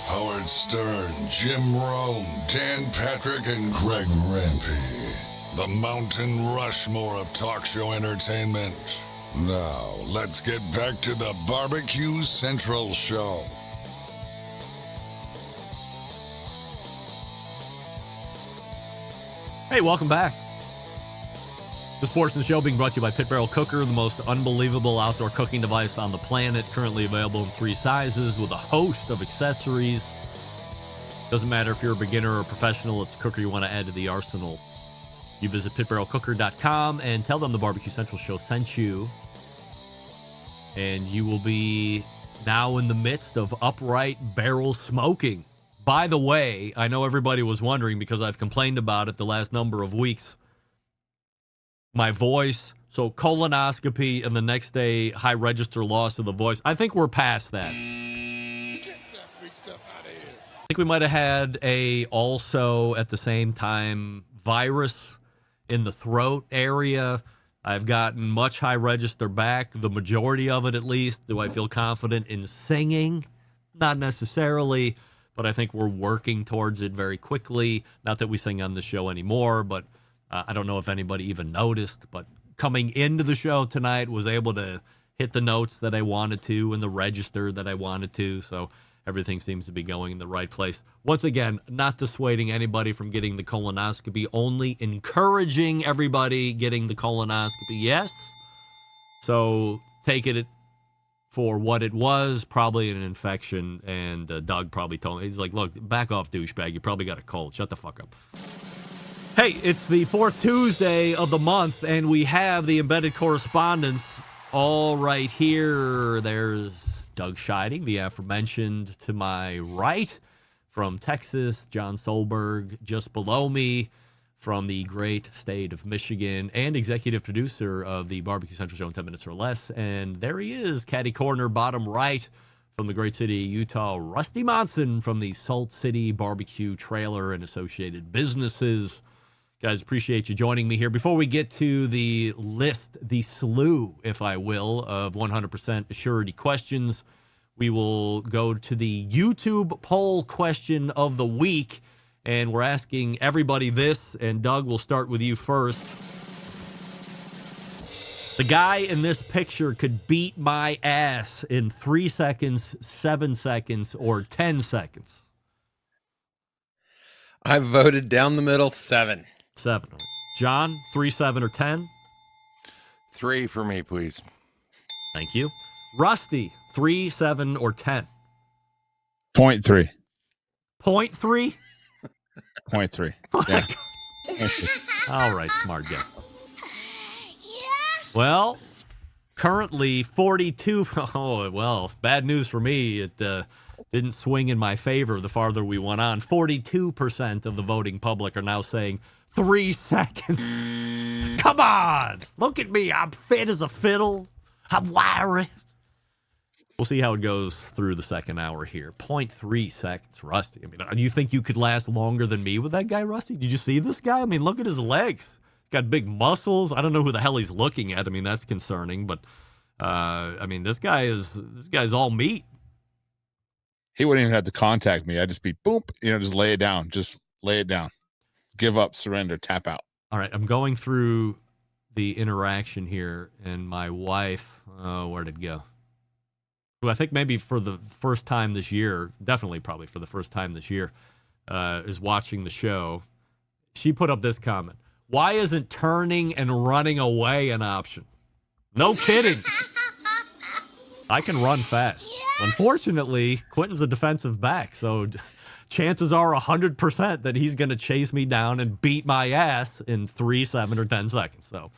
Howard Stern, Jim Rome, Dan Patrick, and Greg Rampey. The Mountain Rushmore of talk show entertainment. Now, let's get back to the Barbecue Central Show. Hey, welcome back. This portion of the show being brought to you by Pit Barrel Cooker, the most unbelievable outdoor cooking device on the planet, currently available in 3 sizes with a host of accessories. Doesn't matter if you're a beginner or a professional, it's a cooker you want to add to the arsenal. You visit pitbarrelcooker.com and tell them the Barbecue Central Show sent you. And you will be now in the midst of upright barrel smoking. By the way, I know everybody was wondering because I've complained about it the last number of weeks. My voice, so colonoscopy, and the next day high register loss of the voice. I think we're past that. I think we might have had also at the same time virus in the throat area. I've gotten much high register back, the majority of it at least. Do I feel confident in singing? Not necessarily, but I think we're working towards it very quickly. Not that we sing on the show anymore, but I don't know if anybody even noticed. But coming into the show tonight, was able to hit the notes that I wanted to and the register that I wanted to. So everything seems to be going in the right place. Once again, not dissuading anybody from getting the colonoscopy, only encouraging everybody getting the colonoscopy, yes. So take it for what it was, probably an infection, and Doug probably told me, he's like, look, back off, douchebag, you probably got a cold, shut the fuck up. Hey, it's the 4th Tuesday of the month, and we have the embedded correspondence all right here. There's Doug Scheiding, the aforementioned to my right from Texas, John Solberg just below me from the great state of Michigan, and executive producer of the Barbecue Central Show in 10 Minutes or Less. And there he is, catty corner, bottom right from the great city of Utah, Rusty Monson from the Salt City Barbecue Trailer and Associated Businesses. Guys, appreciate you joining me here. Before we get to the list, the slew, if I will, of 100% surety questions, we will go to the YouTube poll question of the week. And we're asking everybody this, and Doug, we'll start with you first. The guy in this picture could beat my ass in 3 seconds, 7 seconds, or 10 seconds. I voted down the middle, 7. 7. John, 3, 7, or 10? 3 for me, please. Thank you. Rusty, 3, 7, or 10? 0.3. 0.3? 0.3. Yeah. All right, smart guy. Well, currently 42. Oh, well, bad news for me. It didn't swing in my favor the farther we went on. 42% of the voting public are now saying 3 seconds. Come on. Look at me. I'm fit as a fiddle. I'm wiry. We'll see how it goes through the second hour here. 0.3 seconds, Rusty. I mean, do you think you could last longer than me with that guy, Rusty? Did you see this guy? I mean, look at his legs. He's got big muscles. I don't know who the hell he's looking at. I mean, that's concerning. But, I mean, this guy's all meat. He wouldn't even have to contact me. I'd just be, boom, just lay it down. Just lay it down. Give up, surrender, tap out. All right, I'm going through the interaction here, and my wife, where did it go? Who I think maybe for the first time this year, definitely probably for the first time this year, is watching the show. She put up this comment. Why isn't turning and running away an option? No kidding. I can run fast. Unfortunately, Quentin's a defensive back, so chances are 100% that he's going to chase me down and beat my ass in 3, 7, or 10 seconds. So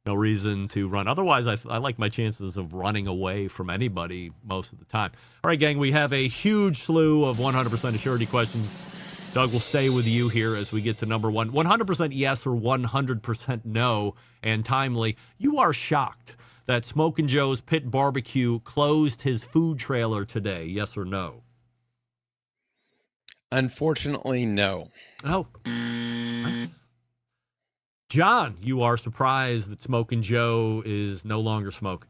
no reason to run. Otherwise, I like my chances of running away from anybody most of the time. All right, gang, we have a huge slew of 100% assurity questions. Doug will stay with you here as we get to number one. 100% yes or 100% no, and timely. You are shocked that Smokin' Joe's Pit Barbecue closed his food trailer today, yes or no? Unfortunately, no. Oh. What? John, you are surprised that Smokin' Joe is no longer smoking.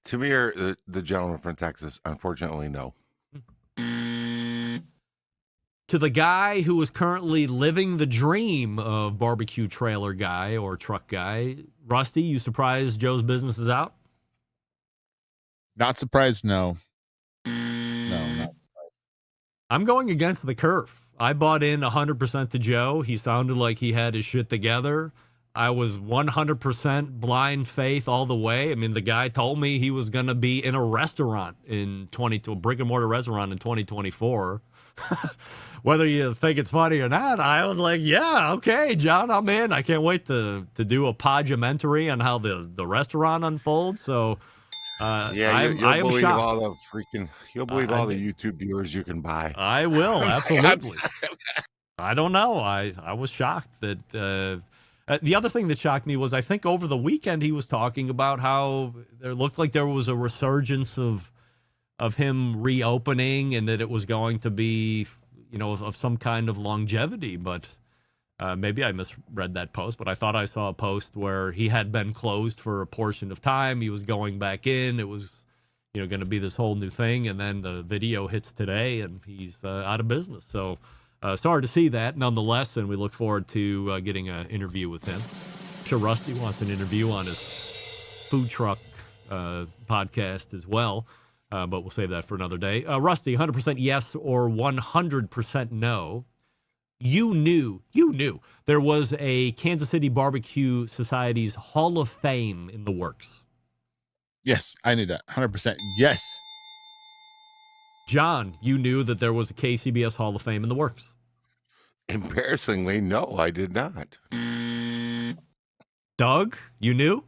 To me, or the gentleman from Texas, unfortunately, no. To the guy who is currently living the dream of barbecue trailer guy or truck guy, Rusty, you surprised Joe's business is out? Not surprised, no. No, not surprised. I'm going against the curve. I bought in 100% to Joe. He sounded like he had his shit together. I was 100% blind faith all the way. I mean, the guy told me he was going to be in a restaurant a brick and mortar restaurant in 2024. Whether you think it's funny or not, I was like, yeah, okay, John, I'm in. I can't wait to do a podumentary on how the restaurant unfolds. So, I am shocked. You'll believe all the YouTube viewers you can buy. I will, absolutely. I don't know. I was shocked that the other thing that shocked me was I think over the weekend he was talking about how there looked like there was a resurgence of him reopening and that it was going to be, of some kind of longevity. But maybe I misread that post, but I thought I saw a post where he had been closed for a portion of time. He was going back in. It was, going to be this whole new thing. And then the video hits today and he's out of business. So sorry to see that nonetheless. And we look forward to getting an interview with him. I'm sure Rusty wants an interview on his food truck podcast as well. But we'll save that for another day. Rusty, 100% yes or 100% no. You knew there was a Kansas City Barbecue Society's Hall of Fame in the works. Yes, I knew that. 100% yes. John, you knew that there was a KCBS Hall of Fame in the works. Embarrassingly, no, I did not. Doug, you knew?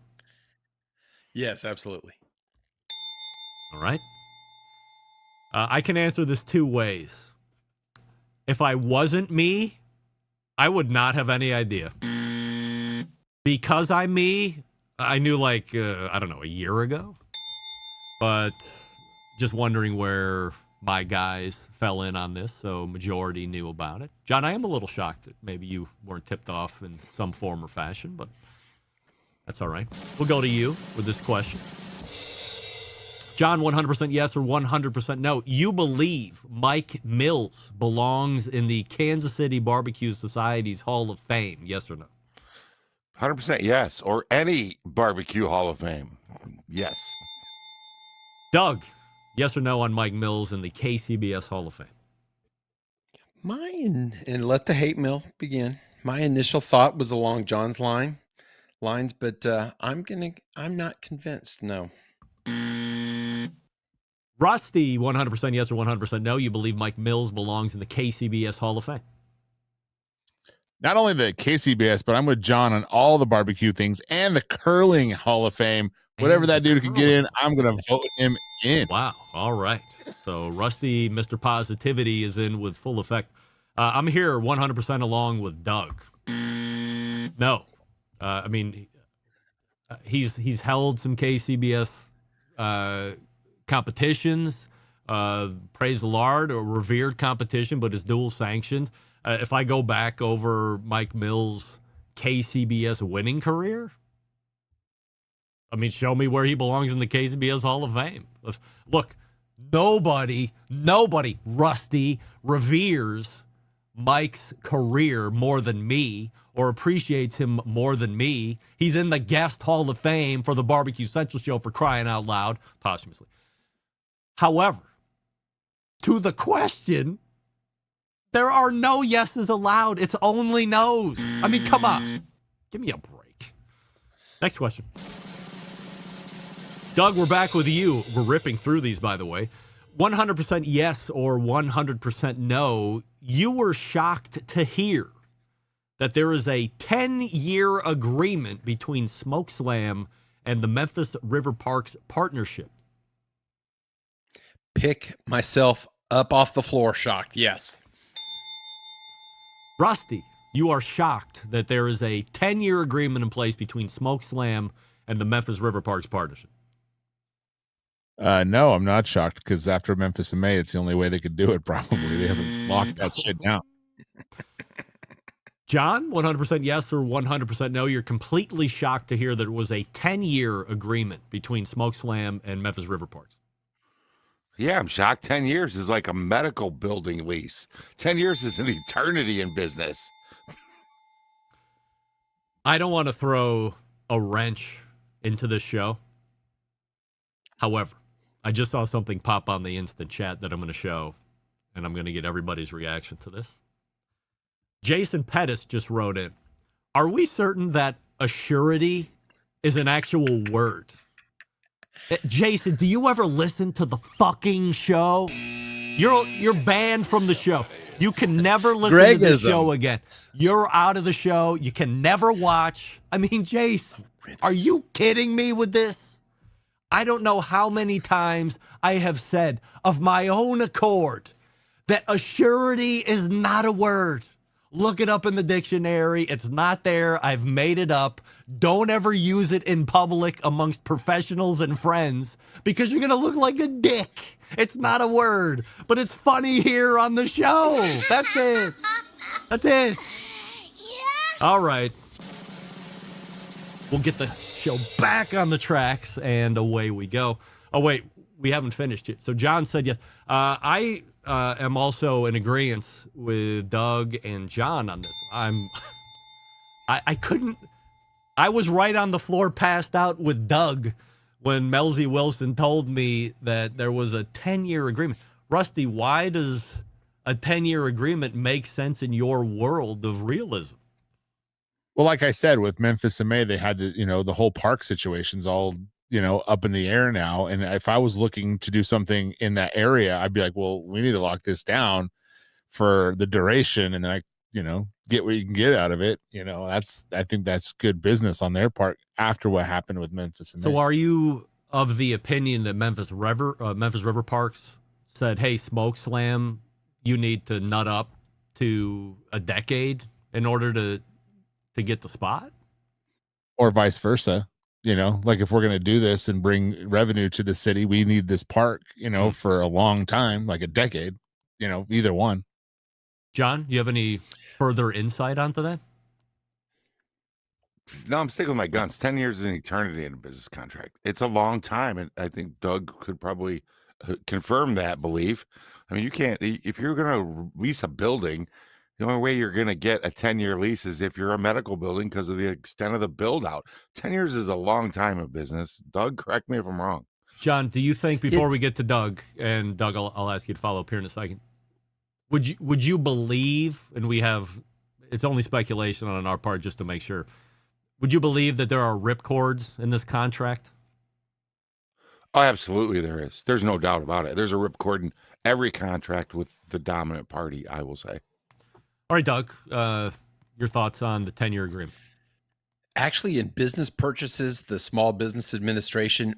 Yes, absolutely. All right. I can answer this two ways. If I wasn't me, I would not have any idea. Because I'm me, I knew a year ago. But just wondering where my guys fell in on this, so majority knew about it. John, I am a little shocked that maybe you weren't tipped off in some form or fashion, but that's all right. We'll go to you with this question. John, 100% yes or 100% no. You believe Mike Mills belongs in the Kansas City Barbecue Society's Hall of Fame, yes or no? 100% yes, or any barbecue Hall of Fame, yes. Doug, yes or no on Mike Mills in the KCBS Hall of Fame? And let the hate mail begin. My initial thought was along John's lines, but I'm not convinced, no. Rusty, 100% yes or 100% no. You believe Mike Mills belongs in the KCBS Hall of Fame? Not only the KCBS, but I'm with John on all the barbecue things and the curling Hall of Fame. Whatever that dude can get in, I'm going to vote him in. Wow. All right. So Rusty, Mr. Positivity, is in with full effect. I'm here 100% along with Doug. No. He's held some KCBS competitions, praise the Lord, or revered competition, but is dual sanctioned. If I go back over Mike Mills' KCBS winning career, show me where he belongs in the KCBS Hall of Fame. Look, nobody, Rusty, reveres Mike's career more than me or appreciates him more than me. He's in the guest Hall of Fame for the Barbecue Central show, for crying out loud, posthumously. However, to the question, there are no yeses allowed. It's only no's. I mean, come on. Give me a break. Next question. Doug, we're back with you. We're ripping through these, by the way. 100% yes or 100% no. You were shocked to hear that there is a 10-year agreement between SmokeSlam and the Memphis River Parks partnership. Pick myself up off the floor, shocked. Yes. Rusty, you are shocked that there is a 10-year agreement in place between SmokeSlam and the Memphis River Parks partnership. No, I'm not shocked, because after Memphis and May, it's the only way they could do it, probably. They haven't locked that shit down. John, 100% yes or 100% no. You're completely shocked to hear that it was a 10-year agreement between SmokeSlam and Memphis River Parks. Yeah, I'm shocked. 10 years is like a medical building lease. 10 years is an eternity in business. I don't want to throw a wrench into this show. However, I just saw something pop on the instant chat that I'm going to show, and I'm going to get everybody's reaction to this. Jason Pettis just wrote in, are we certain that assurity is an actual word? Jason, do you ever listen to the fucking show? You're banned from the show. You can never listen to the show again. You're out of the show. You can never watch. I mean, Jason, are you kidding me with this? I don't know how many times I have said of my own accord that assurity is not a word. Look it up in the dictionary. It's not there. I've made it up. Don't ever use it in public amongst professionals and friends, because you're going to look like a dick. It's not a word, but it's funny here on the show. That's it. That's it. All right. We'll get the show back on the tracks, and away we go. Oh, wait, we haven't finished yet. So John said yes. I am also in agreement with Doug and John on this. I couldn't. I was right on the floor, passed out with Doug when Melzy Wilson told me that there was a 10-year agreement. Rusty, why does a 10-year agreement make sense in your world of realism? Well, like I said, with Memphis and May, they had to, the whole park situation's all, up in the air now. And if I was looking to do something in that area, I'd be like, well, we need to lock this down for the duration. And then get what you can get out of it. I think that's good business on their part after what happened with Memphis and May. So are you of the opinion that Memphis River Parks said, hey, SmokeSlam, you need to nut up to a decade in order to get the spot? Or vice versa, like if we're going to do this and bring revenue to the city, we need this park, for a long time, like a decade, either one. John, you have any further insight onto that? No, I'm sticking with my guns. 10 years is an eternity in a business contract. It's a long time, and I think Doug could probably confirm that belief. I mean, you can't, if you're going to lease a building, the only way you're going to get a 10-year lease is if you're a medical building because of the extent of the build out. 10 years is a long time of business. Doug, correct me if I'm wrong. John, do you think, before we get to Doug, and Doug, I'll ask you to follow up here in a second, would you believe, and it's only speculation on our part just to make sure, would you believe that there are ripcords in this contract? Oh, absolutely there is. There's no doubt about it. There's a ripcord in every contract with the dominant party, I will say. All right, Doug, your thoughts on the 10-year agreement? Actually, in business purchases, the Small Business Administration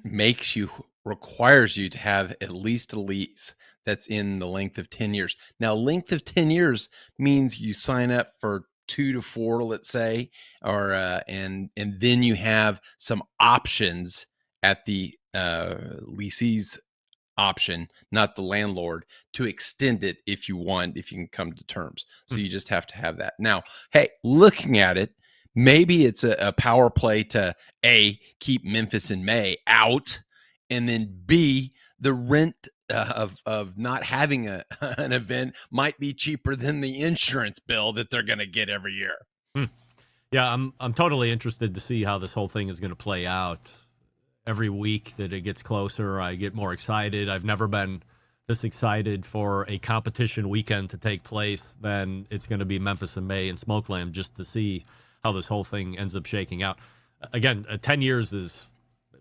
requires you to have at least a lease that's in the length of 10 years. Now, length of 10 years means you sign up for 2 to 4, let's say, or and then you have some options at the leasee's option, not the landlord, to extend it if you want, if you can come to terms. So you just have to have that. Now, hey, looking at it, maybe it's a power play to A, keep Memphis and May out, and then B, the rent of not having an event might be cheaper than the insurance bill that they're going to get every year. Yeah, I'm totally interested to see how this whole thing is going to play out. Every week that it gets closer, I get more excited. I've never been this excited for a competition weekend to take place than it's going to be Memphis in May and Smokeland, just to see how this whole thing ends up shaking out. Again, 10 years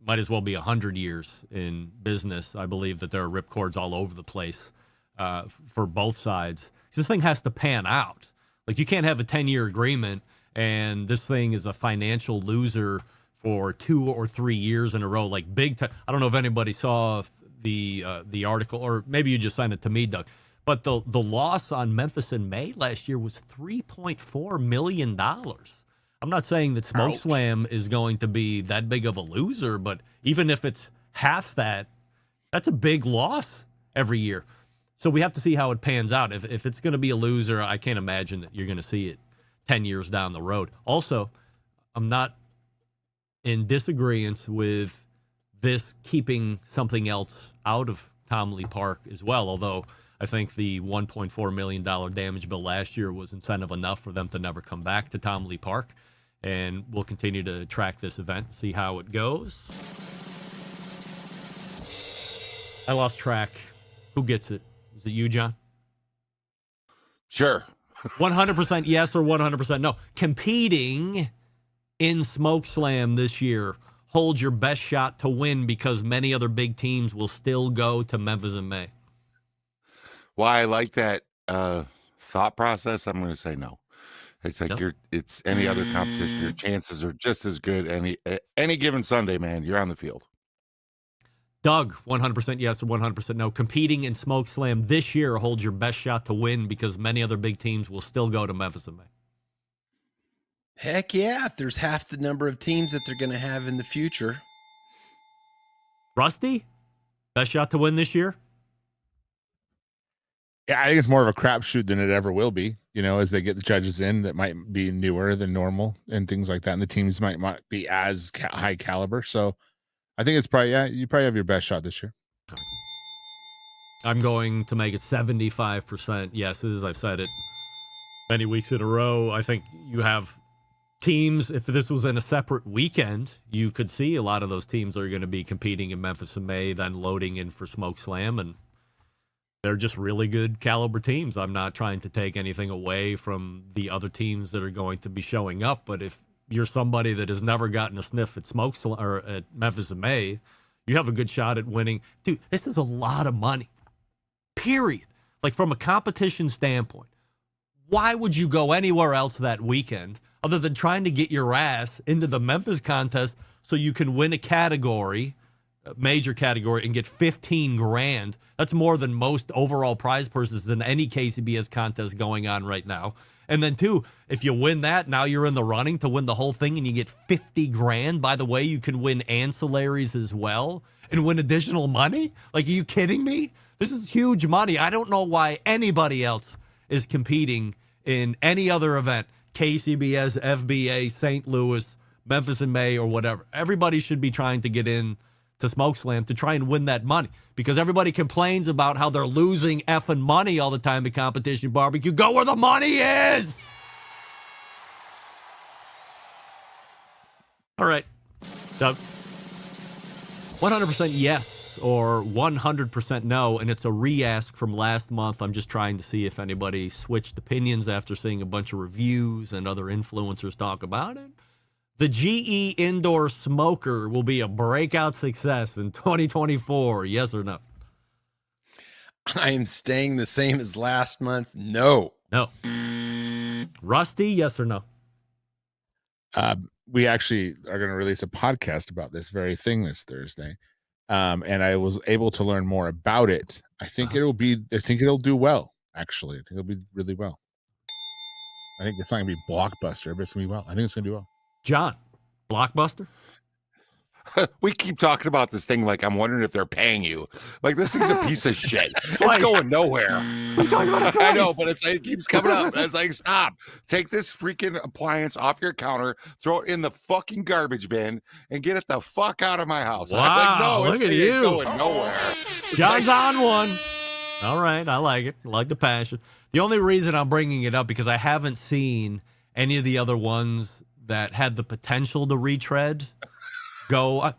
might as well be 100 years in business. I believe that there are ripcords all over the place for both sides. This thing has to pan out. Like, you can't have a 10-year agreement and this thing is a financial loser for 2 or 3 years in a row, like big time. I don't know if anybody saw the article, or maybe you just sent it to me, Doug. But the loss on Memphis in May last year was $3.4 million. I'm not saying that SmokeSlam is going to be that big of a loser, but even if it's half that, that's a big loss every year. So we have to see how it pans out. If it's going to be a loser, I can't imagine that you're going to see it 10 years down the road. Also, I'm not in disagreement with this keeping something else out of Tom Lee Park as well, although I think the $1.4 million damage bill last year was incentive enough for them to never come back to Tom Lee Park. And we'll continue to track this event, see how it goes. I lost track. Who gets it? Is it you, John? Sure. 100% yes or 100% no. Competing in SmokeSlam this year holds your best shot to win because many other big teams will still go to Memphis in May. Why I like that thought process, I'm going to say no. It's like it's any other competition. Your chances are just as good any given Sunday, man. You're on the field. Doug, 100% yes or 100% no. Competing in SmokeSlam this year holds your best shot to win because many other big teams will still go to Memphis in May. Heck yeah, if there's half the number of teams that they're going to have in the future. Rusty, best shot to win this year? Yeah, I think it's more of a crapshoot than it ever will be, as they get the judges in that might be newer than normal and things like that. And the teams might be as high caliber. So I think it's probably, you probably have your best shot this year. I'm going to make it 75% yeses. I've said it many weeks in a row. I think you have teams, if this was in a separate weekend, you could see a lot of those teams are going to be competing in Memphis in May, then loading in for SmokeSlam, and they're just really good caliber teams. I'm not trying to take anything away from the other teams that are going to be showing up, but if you're somebody that has never gotten a sniff at SmokeSlam or at Memphis in May, you have a good shot at winning. Dude, this is a lot of money. Period. Like, from a competition standpoint, why would you go anywhere else that weekend other than trying to get your ass into the Memphis contest so you can win a category, a major category, and get 15 grand? That's more than most overall prize purses in any KCBS contest going on right now. And then, two, if you win that, now you're in the running to win the whole thing and you get 50 grand. By the way, you can win ancillaries as well and win additional money. Like, are you kidding me? This is huge money. I don't know why anybody else is competing in any other event, KCBS, FBA, St. Louis, Memphis in May, or whatever. Everybody should be trying to get in to SmokeSlam to try and win that money, because everybody complains about how they're losing effing money all the time in competition barbecue. Go where the money is. All right, Doug. 100% yes or 100% no, and it's a re-ask from last month. I'm just trying to see if anybody switched opinions after seeing a bunch of reviews and other influencers talk about it. The GE Indoor Smoker will be a breakout success in 2024, yes or no? I am staying the same as last month. No. No. Rusty, yes or no? We actually are going to release a podcast about this very thing this Thursday. And I was able to learn more about it. I think it'll do well, actually. I think it'll be really well. I think it's not going to be blockbuster, but it's going to be well. I think it's going to do well. John, blockbuster? We keep talking about this thing like I'm wondering if they're paying you. Like, this thing's a piece of shit. It's going nowhere. We've talked about it twice. I know, but it keeps coming up. It's like, stop. Take this freaking appliance off your counter, throw it in the fucking garbage bin, and get it the fuck out of my house. Wow, I'm like, no, look it's at you. going nowhere. It's John's like, on one. All right, I like it. I like the passion. The only reason I'm bringing it up because I haven't seen any of the other ones that had the potential to retread go.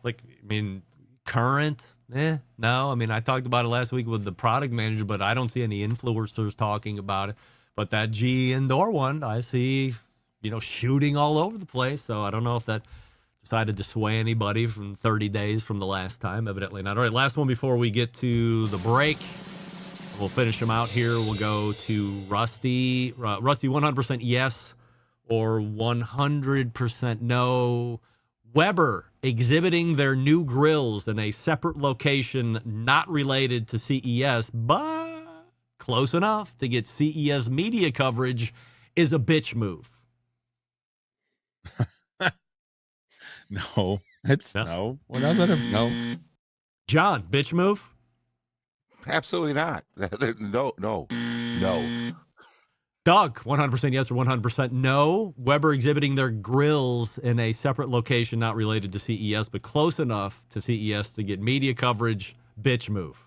Current. No. I mean, I talked about it last week with the product manager, but I don't see any influencers talking about it. But that G indoor one, I see, shooting all over the place. So I don't know if that decided to sway anybody from 30 days from the last time. Evidently not. All right, last one before we get to the break. We'll finish them out here. We'll go to Rusty. Rusty, 100% yes or 100% no. Weber exhibiting their new grills in a separate location not related to CES, but close enough to get CES media coverage is a bitch move. No, it's no. What else? No. John, bitch move? Absolutely not. No. Doug, 100% yes or 100% no. Weber exhibiting their grills in a separate location not related to CES, but close enough to CES to get media coverage. Bitch move.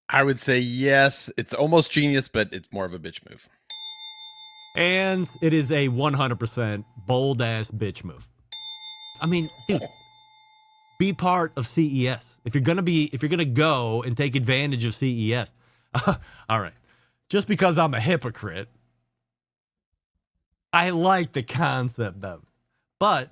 I would say yes. It's almost genius, but it's more of a bitch move. And it is a 100% bold-ass bitch move. I mean, dude, be part of CES. If you're gonna go and take advantage of CES. All right. Just because I'm a hypocrite, I like the concept of it. But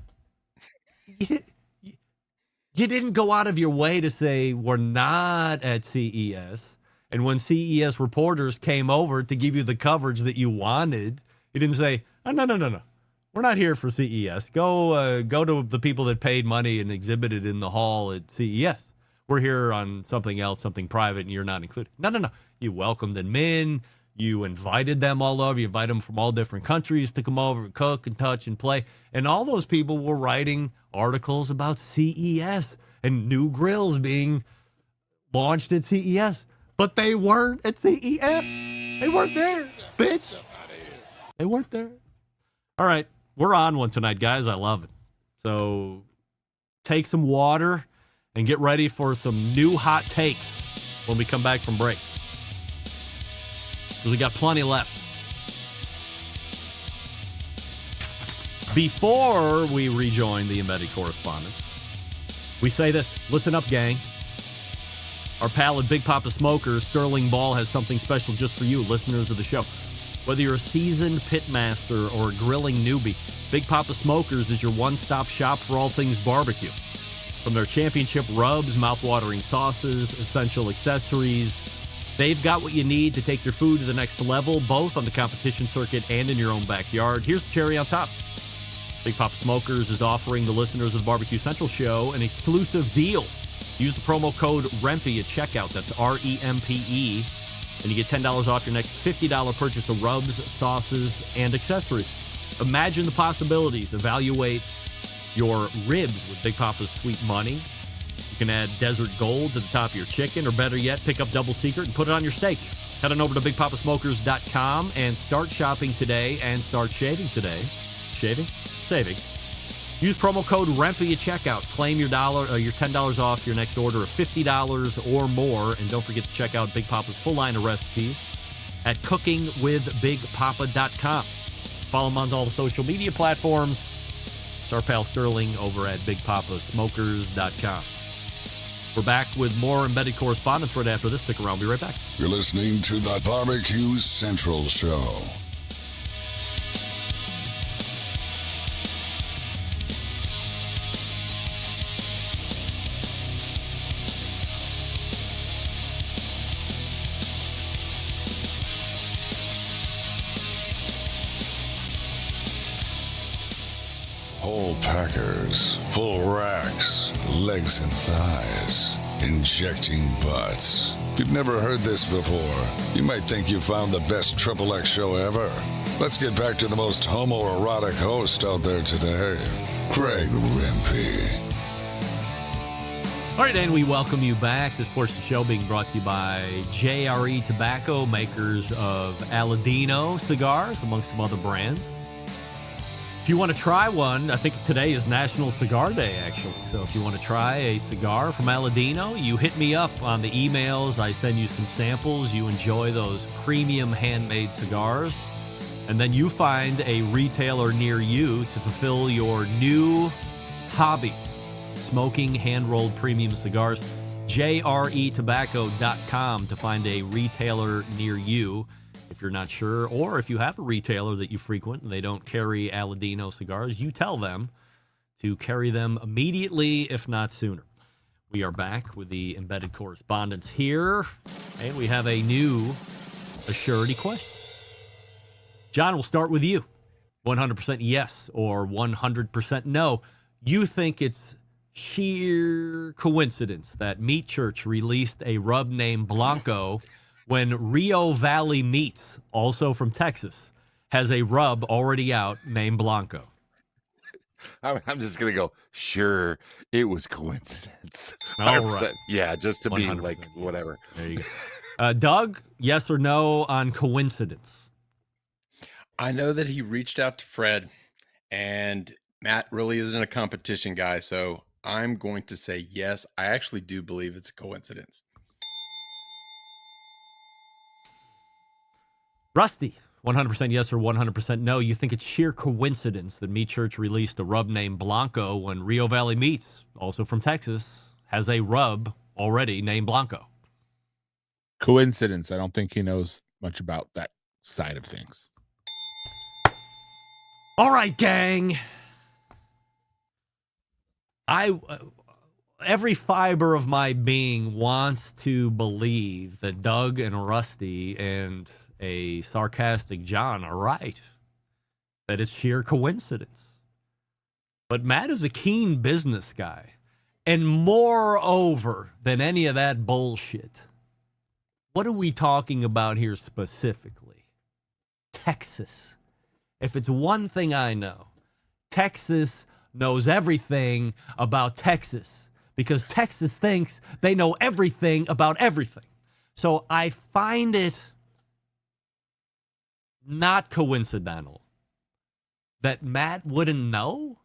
you didn't go out of your way to say we're not at CES. And when CES reporters came over to give you the coverage that you wanted, you didn't say, oh, no. We're not here for CES. Go to the people that paid money and exhibited in the hall at CES. We're here on something else, something private, and you're not included. No. You welcomed them in. You invited them all over. You invited them from all different countries to come over and cook and touch and play. And all those people were writing articles about CES and new grills being launched at CES. But they weren't at CES. They weren't there, bitch. They weren't there. All right. We're on one tonight, guys. I love it. So take some water and get ready for some new hot takes when we come back from break. Because we got plenty left. Before we rejoin the embedded correspondence, we say this. Listen up, gang. Our pal at Big Papa Smokers, Sterling Ball, has something special just for you, listeners of the show. Whether you're a seasoned pitmaster or a grilling newbie, Big Papa Smokers is your one-stop shop for all things barbecue. From their championship rubs, mouth-watering sauces, essential accessories, they've got what you need to take your food to the next level, both on the competition circuit and in your own backyard. Here's the cherry on top. Big Papa Smokers is offering the listeners of the Barbecue Central Show an exclusive deal. Use the promo code REMPE at checkout. That's REMPE. And you get $10 off your next $50 purchase of rubs, sauces, and accessories. Imagine the possibilities. Evaluate your ribs with Big Papa's sweet money. You can add Desert Gold to the top of your chicken, or better yet, pick up Double Secret and put it on your steak. Head on over to BigPapaSmokers.com and start shopping today and start shaving today. Shaving? Saving. Use promo code REMPE at checkout. Claim your $10 off your next order of $50 or more. And don't forget to check out Big Papa's full line of recipes at cookingwithbigpapa.com. Follow him on all the social media platforms. It's our pal Sterling over at BigPapaSmokers.com. We're back with more embedded correspondence right after this. Stick around. We'll be right back. You're listening to the Barbecue Central Show. Whole packers, full racks, legs and thighs. injecting butts. If you've never heard this before, you might think you found the best XXX show ever. Let's get back to the most homoerotic host out there today, Craig Rempe. All right, and we welcome you back. This portion of the show being brought to you by JRE Tobacco, makers of Aladino cigars, amongst some other brands. If you want to try one, I think today is National Cigar Day, actually. So if you want to try a cigar from Aladino, you hit me up on the emails. I send you some samples. You enjoy those premium handmade cigars. And then you find a retailer near you to fulfill your new hobby. Smoking hand-rolled premium cigars. JREtobacco.com to find a retailer near you if you're not sure, or if you have a retailer that you frequent and they don't carry Aladino cigars, you tell them to carry them immediately, if not sooner. We are back with the embedded correspondence here, and we have a new Assurity question. John, we'll start with you. 100% yes or 100% no. You think it's sheer coincidence that Meat Church released a rub named Blanco when Rio Valley Meats, also from Texas, has a rub already out named Blanco? I'm just going to go, sure, it was coincidence. All right. Yeah, just to be 100%, like, whatever. There you go. Doug, yes or no on coincidence? I know that he reached out to Fred, and Matt really isn't a competition guy, so I'm going to say yes. I actually do believe it's a coincidence. Rusty, 100% yes or 100% no. You think it's sheer coincidence that Meat Church released a rub named Blanco when Rio Valley Meats, also from Texas, has a rub already named Blanco? Coincidence. I don't think he knows much about that side of things. All right, gang. Every fiber of my being wants to believe that Doug and Rusty and a sarcastic John are right, that it's sheer coincidence. But Matt is a keen business guy. And moreover than any of that bullshit, what are we talking about here specifically? Texas. If it's one thing I know, Texas knows everything about Texas because Texas thinks they know everything about everything. So I find it not coincidental that Matt wouldn't know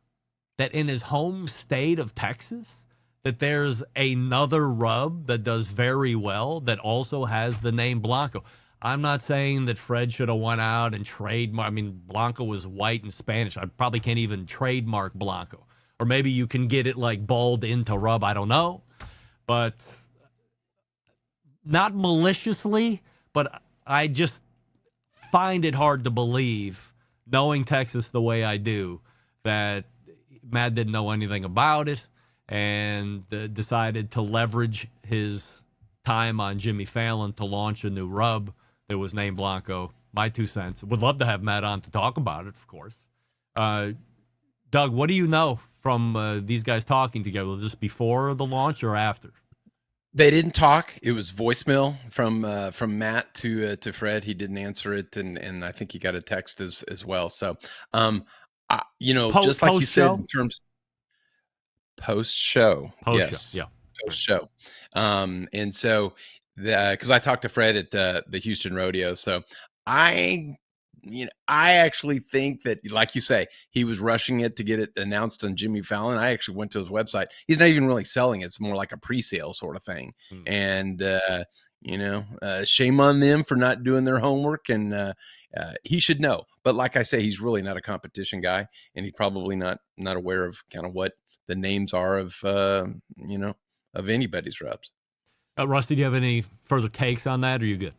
that in his home state of Texas that there's another rub that does very well that also has the name Blanco. I'm not saying that Fred should have went out and trademarked. I mean, Blanco was white and Spanish. I probably can't even trademark Blanco. Or maybe you can get it like balled into rub. I don't know. But not maliciously, but I just find it hard to believe, knowing Texas the way I do, that Matt didn't know anything about it and decided to leverage his time on Jimmy Fallon to launch a new rub that was named Blanco. My 2 cents. Would love to have Matt on to talk about it, of course. Doug, what do you know from these guys talking together? Was this before the launch or after? They didn't talk. It was voicemail from Matt to Fred. He didn't answer it, and I think he got a text as well. So, just like you said, in terms post show, yes, yeah, post show. And so because I talked to Fred at the Houston Rodeo, so I actually think that, like you say, he was rushing it to get it announced on Jimmy Fallon. I actually went to his website. He's not even really selling it. It's more like a pre-sale sort of thing. And, shame on them for not doing their homework. And he should know. But like I say, he's really not a competition guy. And he's probably not aware of kind of what the names are of anybody's rubs. Rusty, do you have any further takes on that? Or are you good?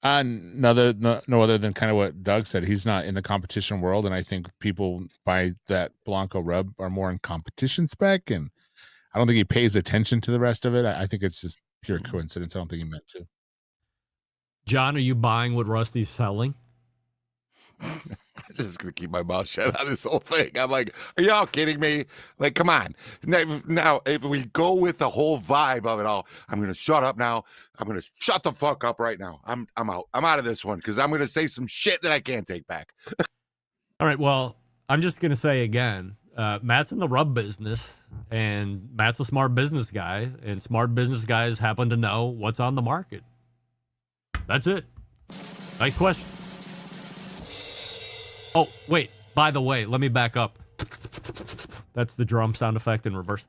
No other than kind of what Doug said. He's not in the competition world, and I think people buy that Blanco rub are more in competition spec, and I don't think he pays attention to the rest of it. I think it's just pure coincidence. I don't think he meant to. John, are you buying what Rusty's selling? I'm just gonna keep my mouth shut on this whole thing. I'm like, are y'all kidding me? Like, come on. Now, if we go with the whole vibe of it all, I'm gonna shut up now. I'm gonna shut the fuck up right now. I'm out. I'm out of this one because I'm gonna say some shit that I can't take back. All right. Well, I'm just gonna say again, Matt's in the rub business, and Matt's a smart business guy, and smart business guys happen to know what's on the market. That's it. Nice question. Oh, wait. By the way, let me back up. That's the drum sound effect in reverse.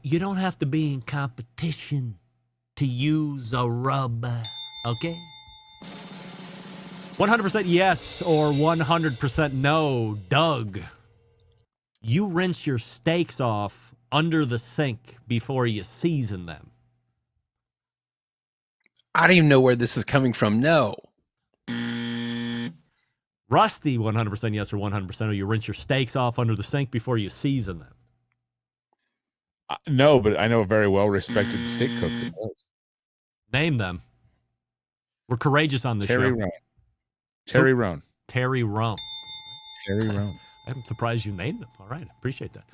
You don't have to be in competition to use a rub, okay? 100% yes or 100% no. Doug, you rinse your steaks off under the sink before you season them. I don't even know where this is coming from. No. Rusty, 100% yes or 100% no. You rinse your steaks off under the sink before you season them. No, but I know a very well-respected steak cook that does. Name them. We're courageous on this show. Terry Roan. Terry Roan. Terry Roan. I'm surprised you named them. All right. Appreciate that.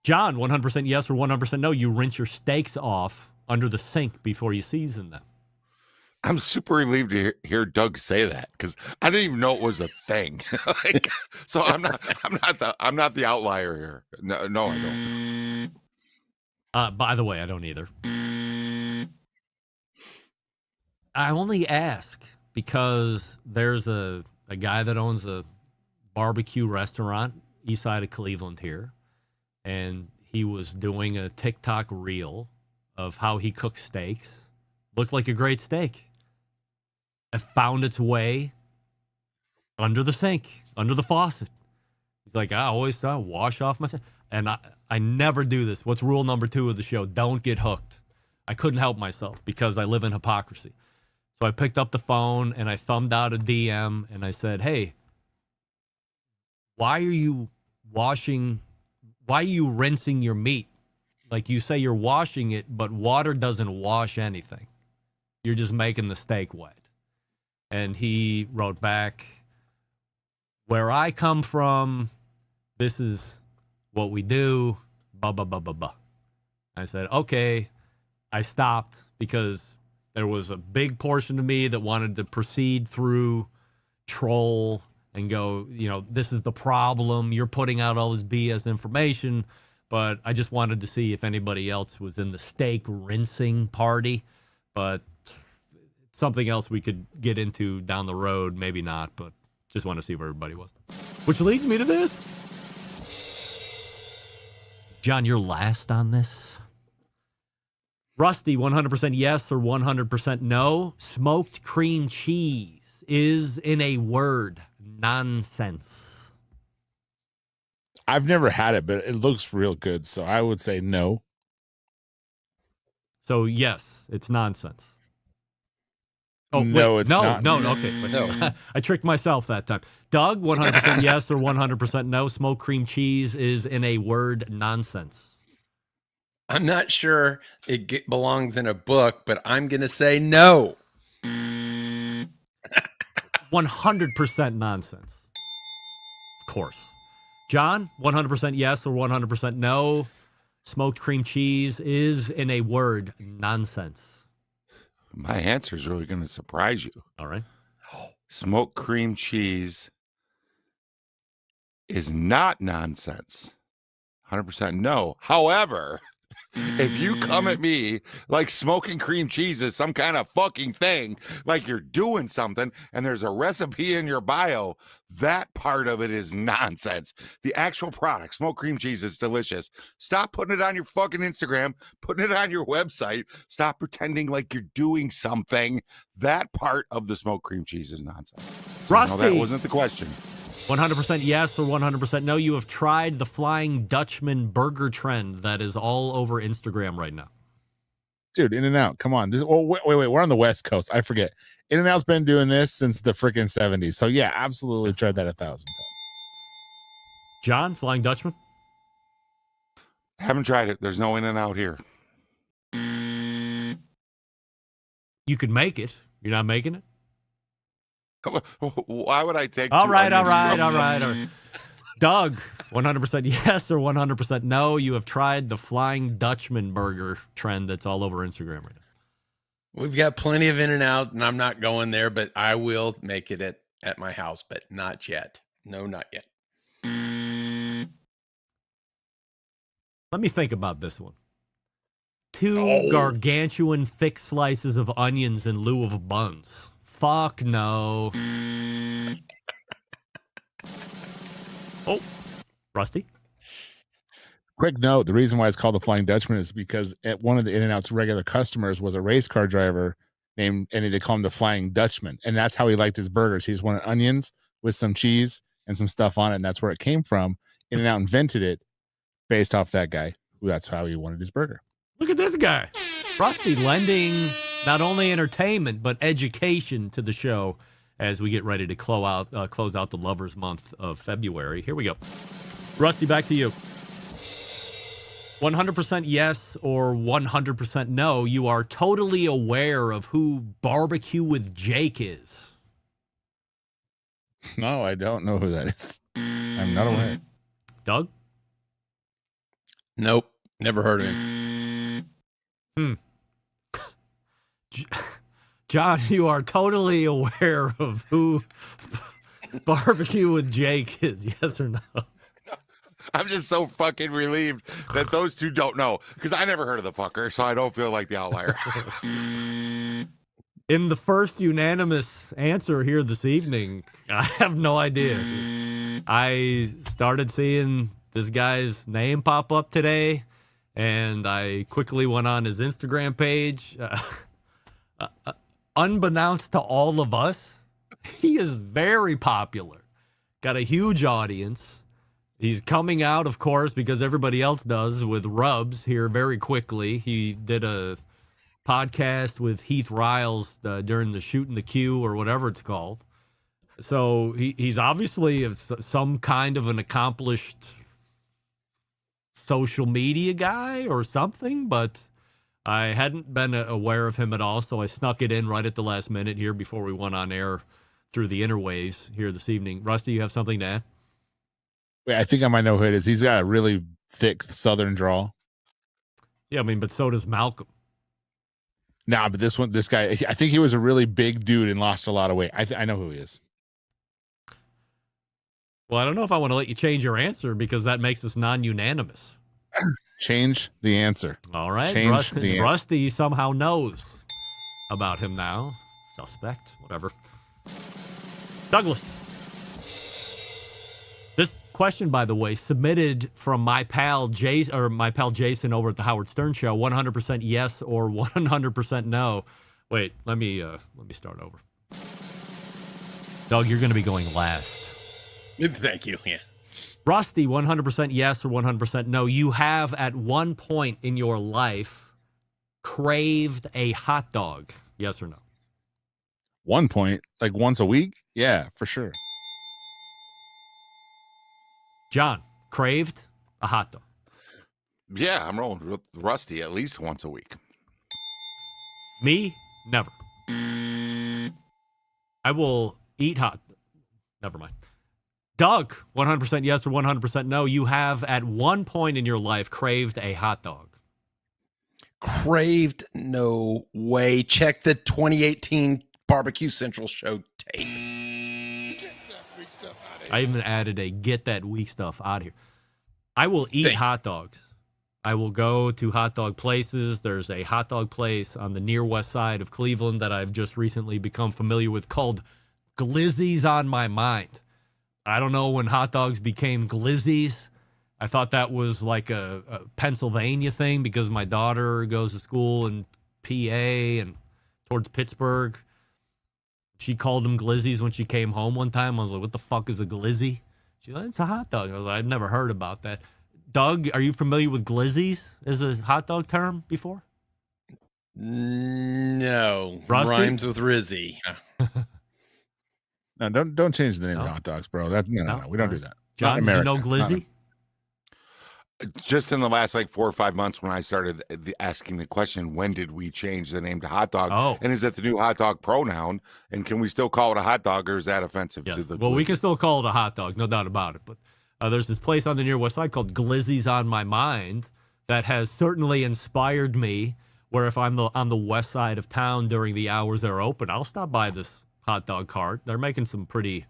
John, 100% yes or 100% no. You rinse your steaks off under the sink before you season them. I'm super relieved to hear Doug say that because I didn't even know it was a thing. Like, so I'm not the outlier here. No, I don't. By the way, I don't either. I only ask because there's a guy that owns a barbecue restaurant east side of Cleveland here, and he was doing a TikTok reel of how he cooks steaks. Looked like a great steak. It found its way under the sink, under the faucet. He's like, I always wash off my... And I never do this. What's rule number 2 of the show? Don't get hooked. I couldn't help myself because I live in hypocrisy. So I picked up the phone and I thumbed out a DM and I said, hey, why are you rinsing your meat? Like you say you're washing it, but water doesn't wash anything. You're just making the steak wet. And he wrote back, where I come from, this is what we do, blah, blah, blah, blah, blah. I said, okay. I stopped because there was a big portion of me that wanted to proceed through troll and go, this is the problem. You're putting out all this BS information. But I just wanted to see if anybody else was in the steak rinsing party. But something else we could get into down the road, maybe not, but just want to see where everybody was. Which leads me to this. John, you're last on this. Rusty, 100% yes or 100% no. Smoked cream cheese is, in a word, nonsense. I've never had it, but it looks real good, so I would say no. So, yes, it's nonsense. Oh, no, wait, it's not. No, okay. It's like, no. I tricked myself that time. Doug, 100% yes or 100% no. Smoked cream cheese is, in a word, nonsense. I'm not sure it belongs in a book, but I'm going to say no. 100% nonsense. Of course. John, 100% yes or 100% no. Smoked cream cheese is, in a word, nonsense. My answer is really going to surprise you. All right. Smoked cream cheese is not nonsense. 100% no. However, if you come at me like smoking cream cheese is some kind of fucking thing, like you're doing something and there's a recipe in your bio, that part of it is nonsense. The actual product, smoked cream cheese, is delicious. Stop putting it on your fucking Instagram, putting it on your website. Stop pretending like you're doing something. That part of the smoked cream cheese is nonsense. Rusty. No, that wasn't the question. 100% yes or 100% no. You have tried the Flying Dutchman burger trend that is all over Instagram right now. Dude, In-N-Out, come on. Wait, we're on the West Coast. I forget. In-N-Out's been doing this since the freaking 70s. So yeah, absolutely tried that 1,000 times. John, Flying Dutchman? Haven't tried it. There's no In-N-Out here. You could make it. You're not making it? Why would I take? All two right. onions from- Doug, 100% yes or 100% no. You have tried the Flying Dutchman burger trend that's all over Instagram right now. We've got plenty of In-N-Out, and I'm not going there, but I will make it at my house, but not yet. No, not yet. Let me think about this one. 2 gargantuan thick slices of onions in lieu of buns. Fuck no. Oh, Rusty. Quick note: the reason why it's called the Flying Dutchman is because one of the In-N-Out's regular customers was a race car driver named, and they call him the Flying Dutchman, and that's how he liked his burgers. He just wanted onions with some cheese and some stuff on it, and that's where it came from. In-N-Out invented it based off that guy. That's how he wanted his burger. Look at this guy. Rusty lending not only entertainment, but education to the show as we get ready to close out the Lovers Month of February. Here we go. Rusty, back to you. 100% yes or 100% no. You are totally aware of who Barbecue with Jake is. No, I don't know who that is. I'm not aware. Doug? Nope. Never heard of him. John, you are totally aware of who Barbecue with Jake is, yes or no? I'm just so fucking relieved that those two don't know, because I never heard of the fucker, so I don't feel like the outlier. In the first unanimous answer here this evening, I have no idea. I started seeing this guy's name pop up today, and I quickly went on his Instagram page. Unbeknownst to all of us, he is very popular. Got a huge audience. He's coming out, of course, because everybody else does, with rubs here very quickly. He did a podcast with Heath Riles during the Shooting the Q or whatever it's called. So he's obviously some kind of an accomplished social media guy or something, but I hadn't been aware of him at all, so I snuck it in right at the last minute here before we went on air through the interwaves here this evening. Rusty, you have something to add? Wait, I think I might know who it is. He's got a really thick Southern drawl. Yeah, I mean, but so does Malcolm. Nah, but this guy, I think he was a really big dude and lost a lot of weight. I know who he is. Well, I don't know if I want to let you change your answer because that makes us non-unanimous. Change the answer. All right. Change the answer. Rusty somehow knows about him now. Suspect, whatever. Douglas. This question, by the way, submitted from my pal Jason over at the Howard Stern Show. 100% yes or 100% no. Wait, let me start over. Doug, you're going to be going last. Thank you. Yeah. Rusty, 100% yes or 100% no. You have at one point in your life craved a hot dog. Yes or no? 1 point, like once a week? Yeah, for sure. John, craved a hot dog. Yeah, I'm rolling with Rusty at least once a week. Me, never. I will eat hot. Never mind. Doug, 100% yes or 100% no. You have at one point in your life craved a hot dog. Craved? No way. Check the 2018 Barbecue Central show tape. I even added a get that weak stuff out of here. I will eat hot dogs. I will go to hot dog places. There's a hot dog place on the near west side of Cleveland that I've just recently become familiar with called Glizzy's on My Mind. I don't know when hot dogs became Glizzy's. I thought that was like a Pennsylvania thing because my daughter goes to school in PA and towards Pittsburgh. She called them Glizzies when she came home one time. I was like, what the fuck is a Glizzy? She's like, it's a hot dog. I was like, I've never heard about that. Doug, are you familiar with Glizzies as a hot dog term before? No. Rusty? Rhymes with Rizzy. No, don't change the name of hot dogs, bro. No, we don't do that. John, did you know Glizzy? Just in the last like 4 or 5 months when I started asking the question, when did we change the name to hot dog? Oh. And is that the new hot dog pronoun? And can we still call it a hot dog, or is that offensive to the Well, we Glizzy? can still call it a hot dog, no doubt about it. But there's this place on the near west side called Glizzy's on My Mind that has certainly inspired me, where if I'm on the west side of town during the hours they're open, I'll stop by this hot dog cart. They're making some pretty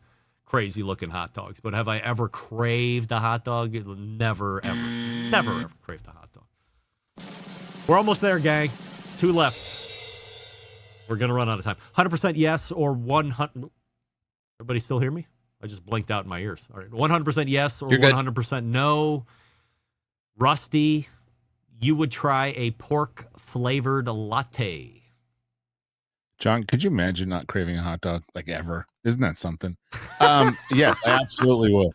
crazy looking hot dogs. But have I ever craved a hot dog? Never, ever craved a hot dog. We're almost there, gang. 2 left. We're going to run out of time. 100% yes or 100. Everybody still hear me? I just blinked out in my ears. All right. 100% yes or 100% no. Rusty, you would try a pork flavored latte. John, could you imagine not craving a hot dog like ever? Isn't that something? Yes, I absolutely will.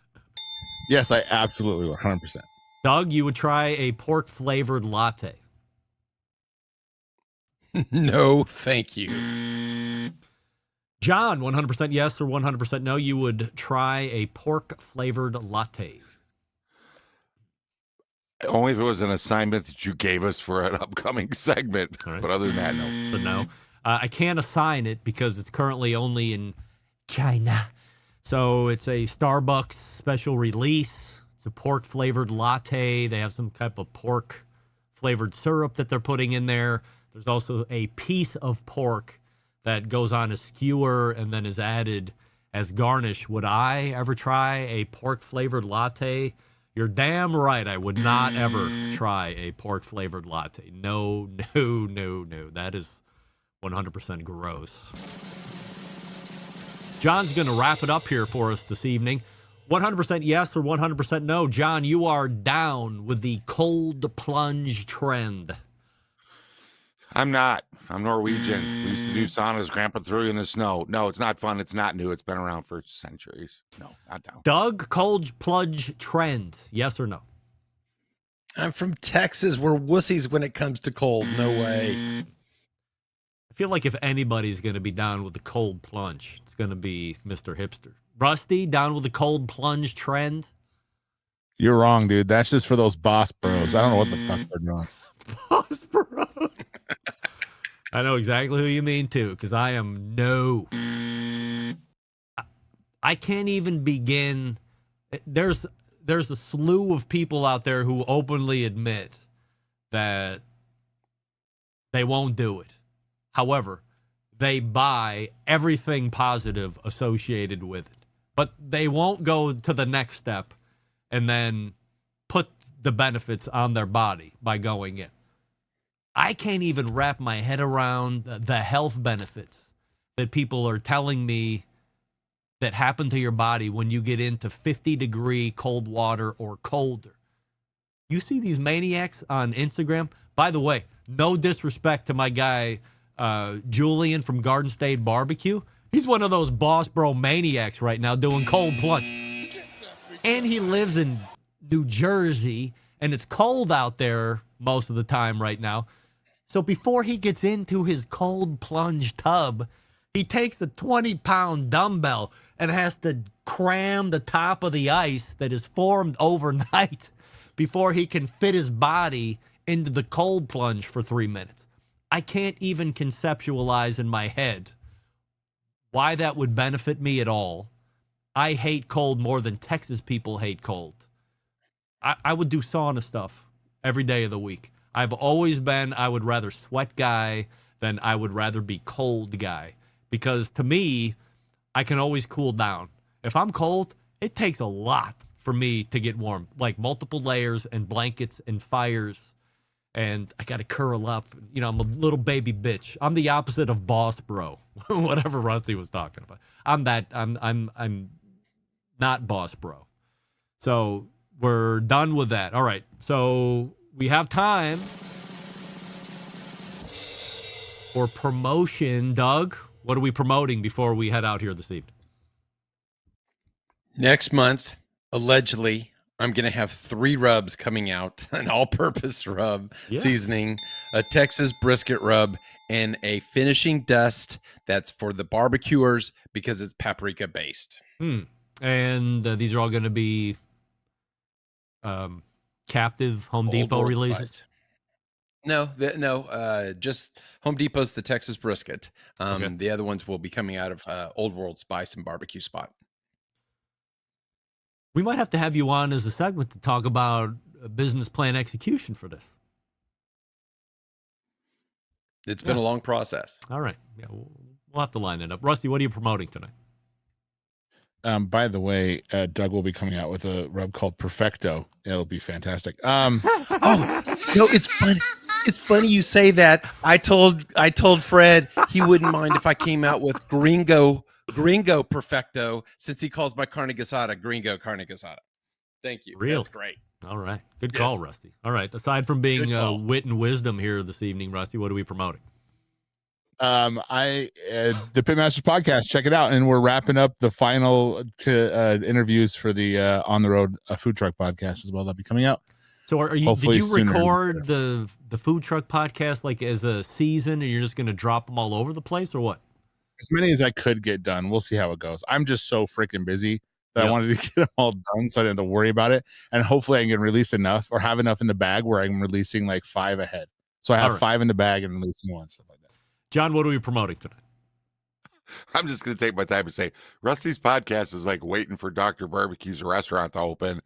Yes, I absolutely will. 100%. Doug, you would try a pork flavored latte. No, thank you. John, 100% yes or 100% no, you would try a pork flavored latte. Only if it was an assignment that you gave us for an upcoming segment. But other than that, no. So no. I can't assign it because it's currently only in China. So it's a Starbucks special release. It's a pork flavored latte. They have some type of pork flavored syrup that they're putting in there. There's also a piece of pork that goes on a skewer and then is added as garnish. Would I ever try a pork flavored latte? You're damn right. I would not ever try a pork flavored latte. No. That is 100% gross. John's going to wrap it up here for us this evening. 100% yes or 100% no. John, you are down with the cold plunge trend. I'm not. I'm Norwegian. We used to do saunas. Grandpa threw you in the snow. No, it's not fun. It's not new. It's been around for centuries. No, not down. Doug, cold plunge trend. Yes or no? I'm from Texas. We're wussies when it comes to cold. No way. I feel like if anybody's going to be down with the cold plunge, it's going to be Mr. Hipster. Rusty, down with the cold plunge trend? You're wrong, dude. That's just for those boss bros. I don't know what the fuck they're doing. Boss bros. I know exactly who you mean, too, because I am no. I can't even begin. There's a slew of people out there who openly admit that they won't do it. However, they buy everything positive associated with it. But they won't go to the next step and then put the benefits on their body by going in. I can't even wrap my head around the health benefits that people are telling me that happen to your body when you get into 50-degree cold water or colder. You see these maniacs on Instagram? By the way, no disrespect to my guy, Julian from Garden State Barbecue. He's one of those boss bro maniacs right now doing cold plunge. And he lives in New Jersey, and it's cold out there most of the time right now. So before he gets into his cold plunge tub, he takes a 20-pound dumbbell and has to cram the top of the ice that is formed overnight before he can fit his body into the cold plunge for 3 minutes. I can't even conceptualize in my head why that would benefit me at all. I hate cold more than Texas people hate cold. I would do sauna stuff every day of the week. I've always been, I would rather sweat guy than I would rather be cold guy. Because to me, I can always cool down. If I'm cold, it takes a lot for me to get warm. Like multiple layers and blankets and fires. And I got to curl up. You know, I'm a little baby bitch. I'm the opposite of boss bro. Whatever Rusty was talking about. I'm not boss bro. So we're done with that. All right. So we have time for promotion. Doug, what are we promoting before we head out here this evening? Next month, allegedly, I'm going to have 3 rubs coming out, an all-purpose rub, seasoning, a Texas brisket rub, and a finishing dust that's for the barbecuers because it's paprika-based. And these are all going to be captive Home Old Depot World releases? Spice. No, just Home Depot's the Texas brisket. Okay. The other ones will be coming out of Old World Spice and Barbecue Spot. We might have to have you on as a segment to talk about a business plan execution for this. It's been a long process. All right. Yeah, we'll have to line it up. Rusty, what are you promoting tonight? By the way, Doug will be coming out with a rub called Perfecto. It'll be fantastic. It's funny. It's funny you say that. I told Fred he wouldn't mind if I came out with Gringo Perfecto, since he calls my carne asada Gringo carne asada. Thank you. Real. That's great. All right. Good call, Rusty. All right. Aside from being wit and wisdom here this evening, Rusty, what are we promoting? The Pitmasters podcast, check it out. And we're wrapping up the final interviews for the On the Road food truck podcast as well. That'll be coming out. So did hopefully you sooner. record the food truck podcast like as a season, and you're just going to drop them all over the place, or what? As many as I could get done. We'll see how it goes. I'm just so freaking busy that I wanted to get them all done so I didn't have to worry about it. And hopefully I can release enough or have enough in the bag where I'm releasing like 5 ahead. So I have 5 in the bag and releasing 1, stuff like that. John, what are we promoting tonight? I'm just going to take my time and say Rusty's podcast is like waiting for Dr. Barbecue's restaurant to open.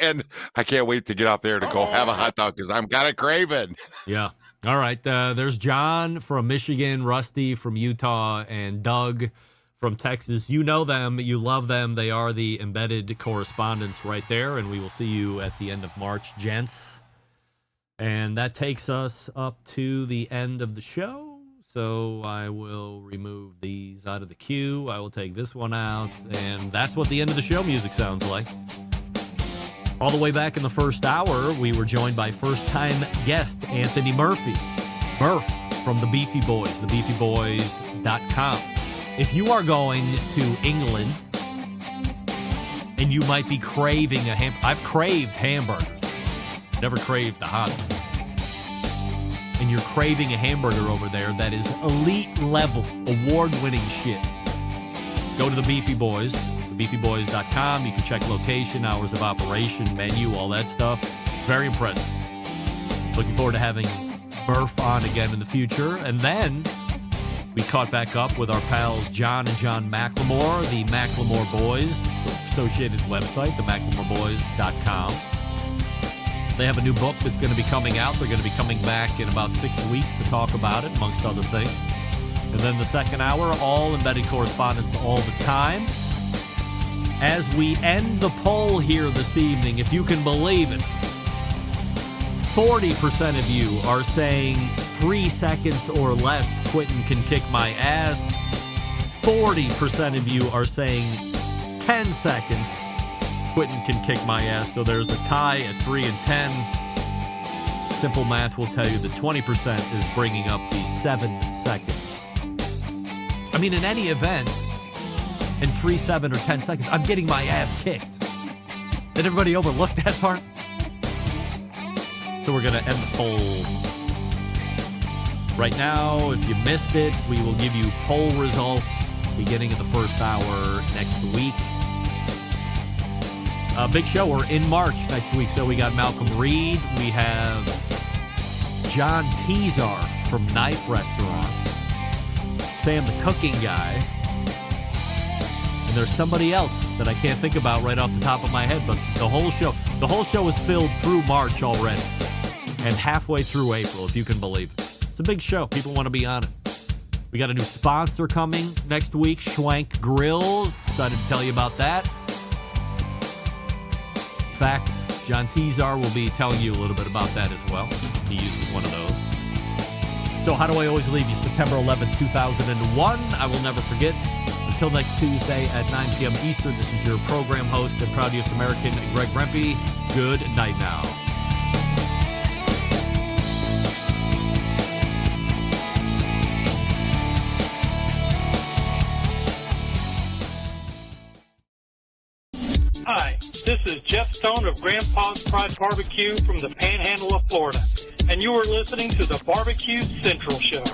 And I can't wait to get out there to go have a hot dog because I'm kind of craving. Yeah. All right. There's John from Michigan, Rusty from Utah, and Doug from Texas. You know them. You love them. They are the embedded correspondents right there. And we will see you at the end of March, gents. And that takes us up to the end of the show. So I will remove these out of the queue. I will take this one out. And that's what the end of the show music sounds like. All the way back in the first hour, we were joined by first-time guest Anthony Murphy. Murph from the Beefy Boys, thebeefyboys.com. If you are going to England and you might be craving I've craved hamburgers. Never craved a hot dog. And you're craving a hamburger over there that is elite level, award-winning shit. Go to the Beefy Boys, thebeefyboys.com. You can check location, hours of operation, menu, all that stuff. Very impressive. Looking forward to having Murph on again in the future. And then we caught back up with our pals John and John McLemore, the McLemore Boys, associated website, themclemoreBoys.com. They have a new book that's going to be coming out. They're going to be coming back in about 6 weeks to talk about it, amongst other things. And then the second hour, all embedded correspondence all the time. As we end the poll here this evening, if you can believe it, 40% of you are saying 3 seconds or less, Quentin can kick my ass. 40% of you are saying 10 seconds, Quentin can kick my ass. So there's a tie at 3 and 10. Simple math will tell you that 20% is bringing up the 7 seconds. I mean, in any event, in 3, 7, or 10 seconds, I'm getting my ass kicked. Did everybody overlook that part? So we're going to end the poll right now. If you missed it, we will give you poll results beginning of the first hour next week. Big show. We're in March next week. So we got Malcolm Reed. We have John Teasar from Knife Restaurant. Sam the Cooking Guy. And there's somebody else that I can't think about right off the top of my head. But the whole show is filled through March already. And halfway through April, if you can believe it. It's a big show. People want to be on it. We got a new sponsor coming next week, Schwank Grills. Excited to tell you about that. In fact, John Teasar will be telling you a little bit about that as well. He uses one of those. So how do I always leave you? September 11th, 2001. I will never forget. Until next Tuesday at 9 p.m. Eastern, this is your program host and proud U.S. American, Greg Rempe. Good night now. Hi, this is Jeff Stone of Grandpa's Pride Barbecue from the Panhandle of Florida, and you are listening to the Barbecue Central Show.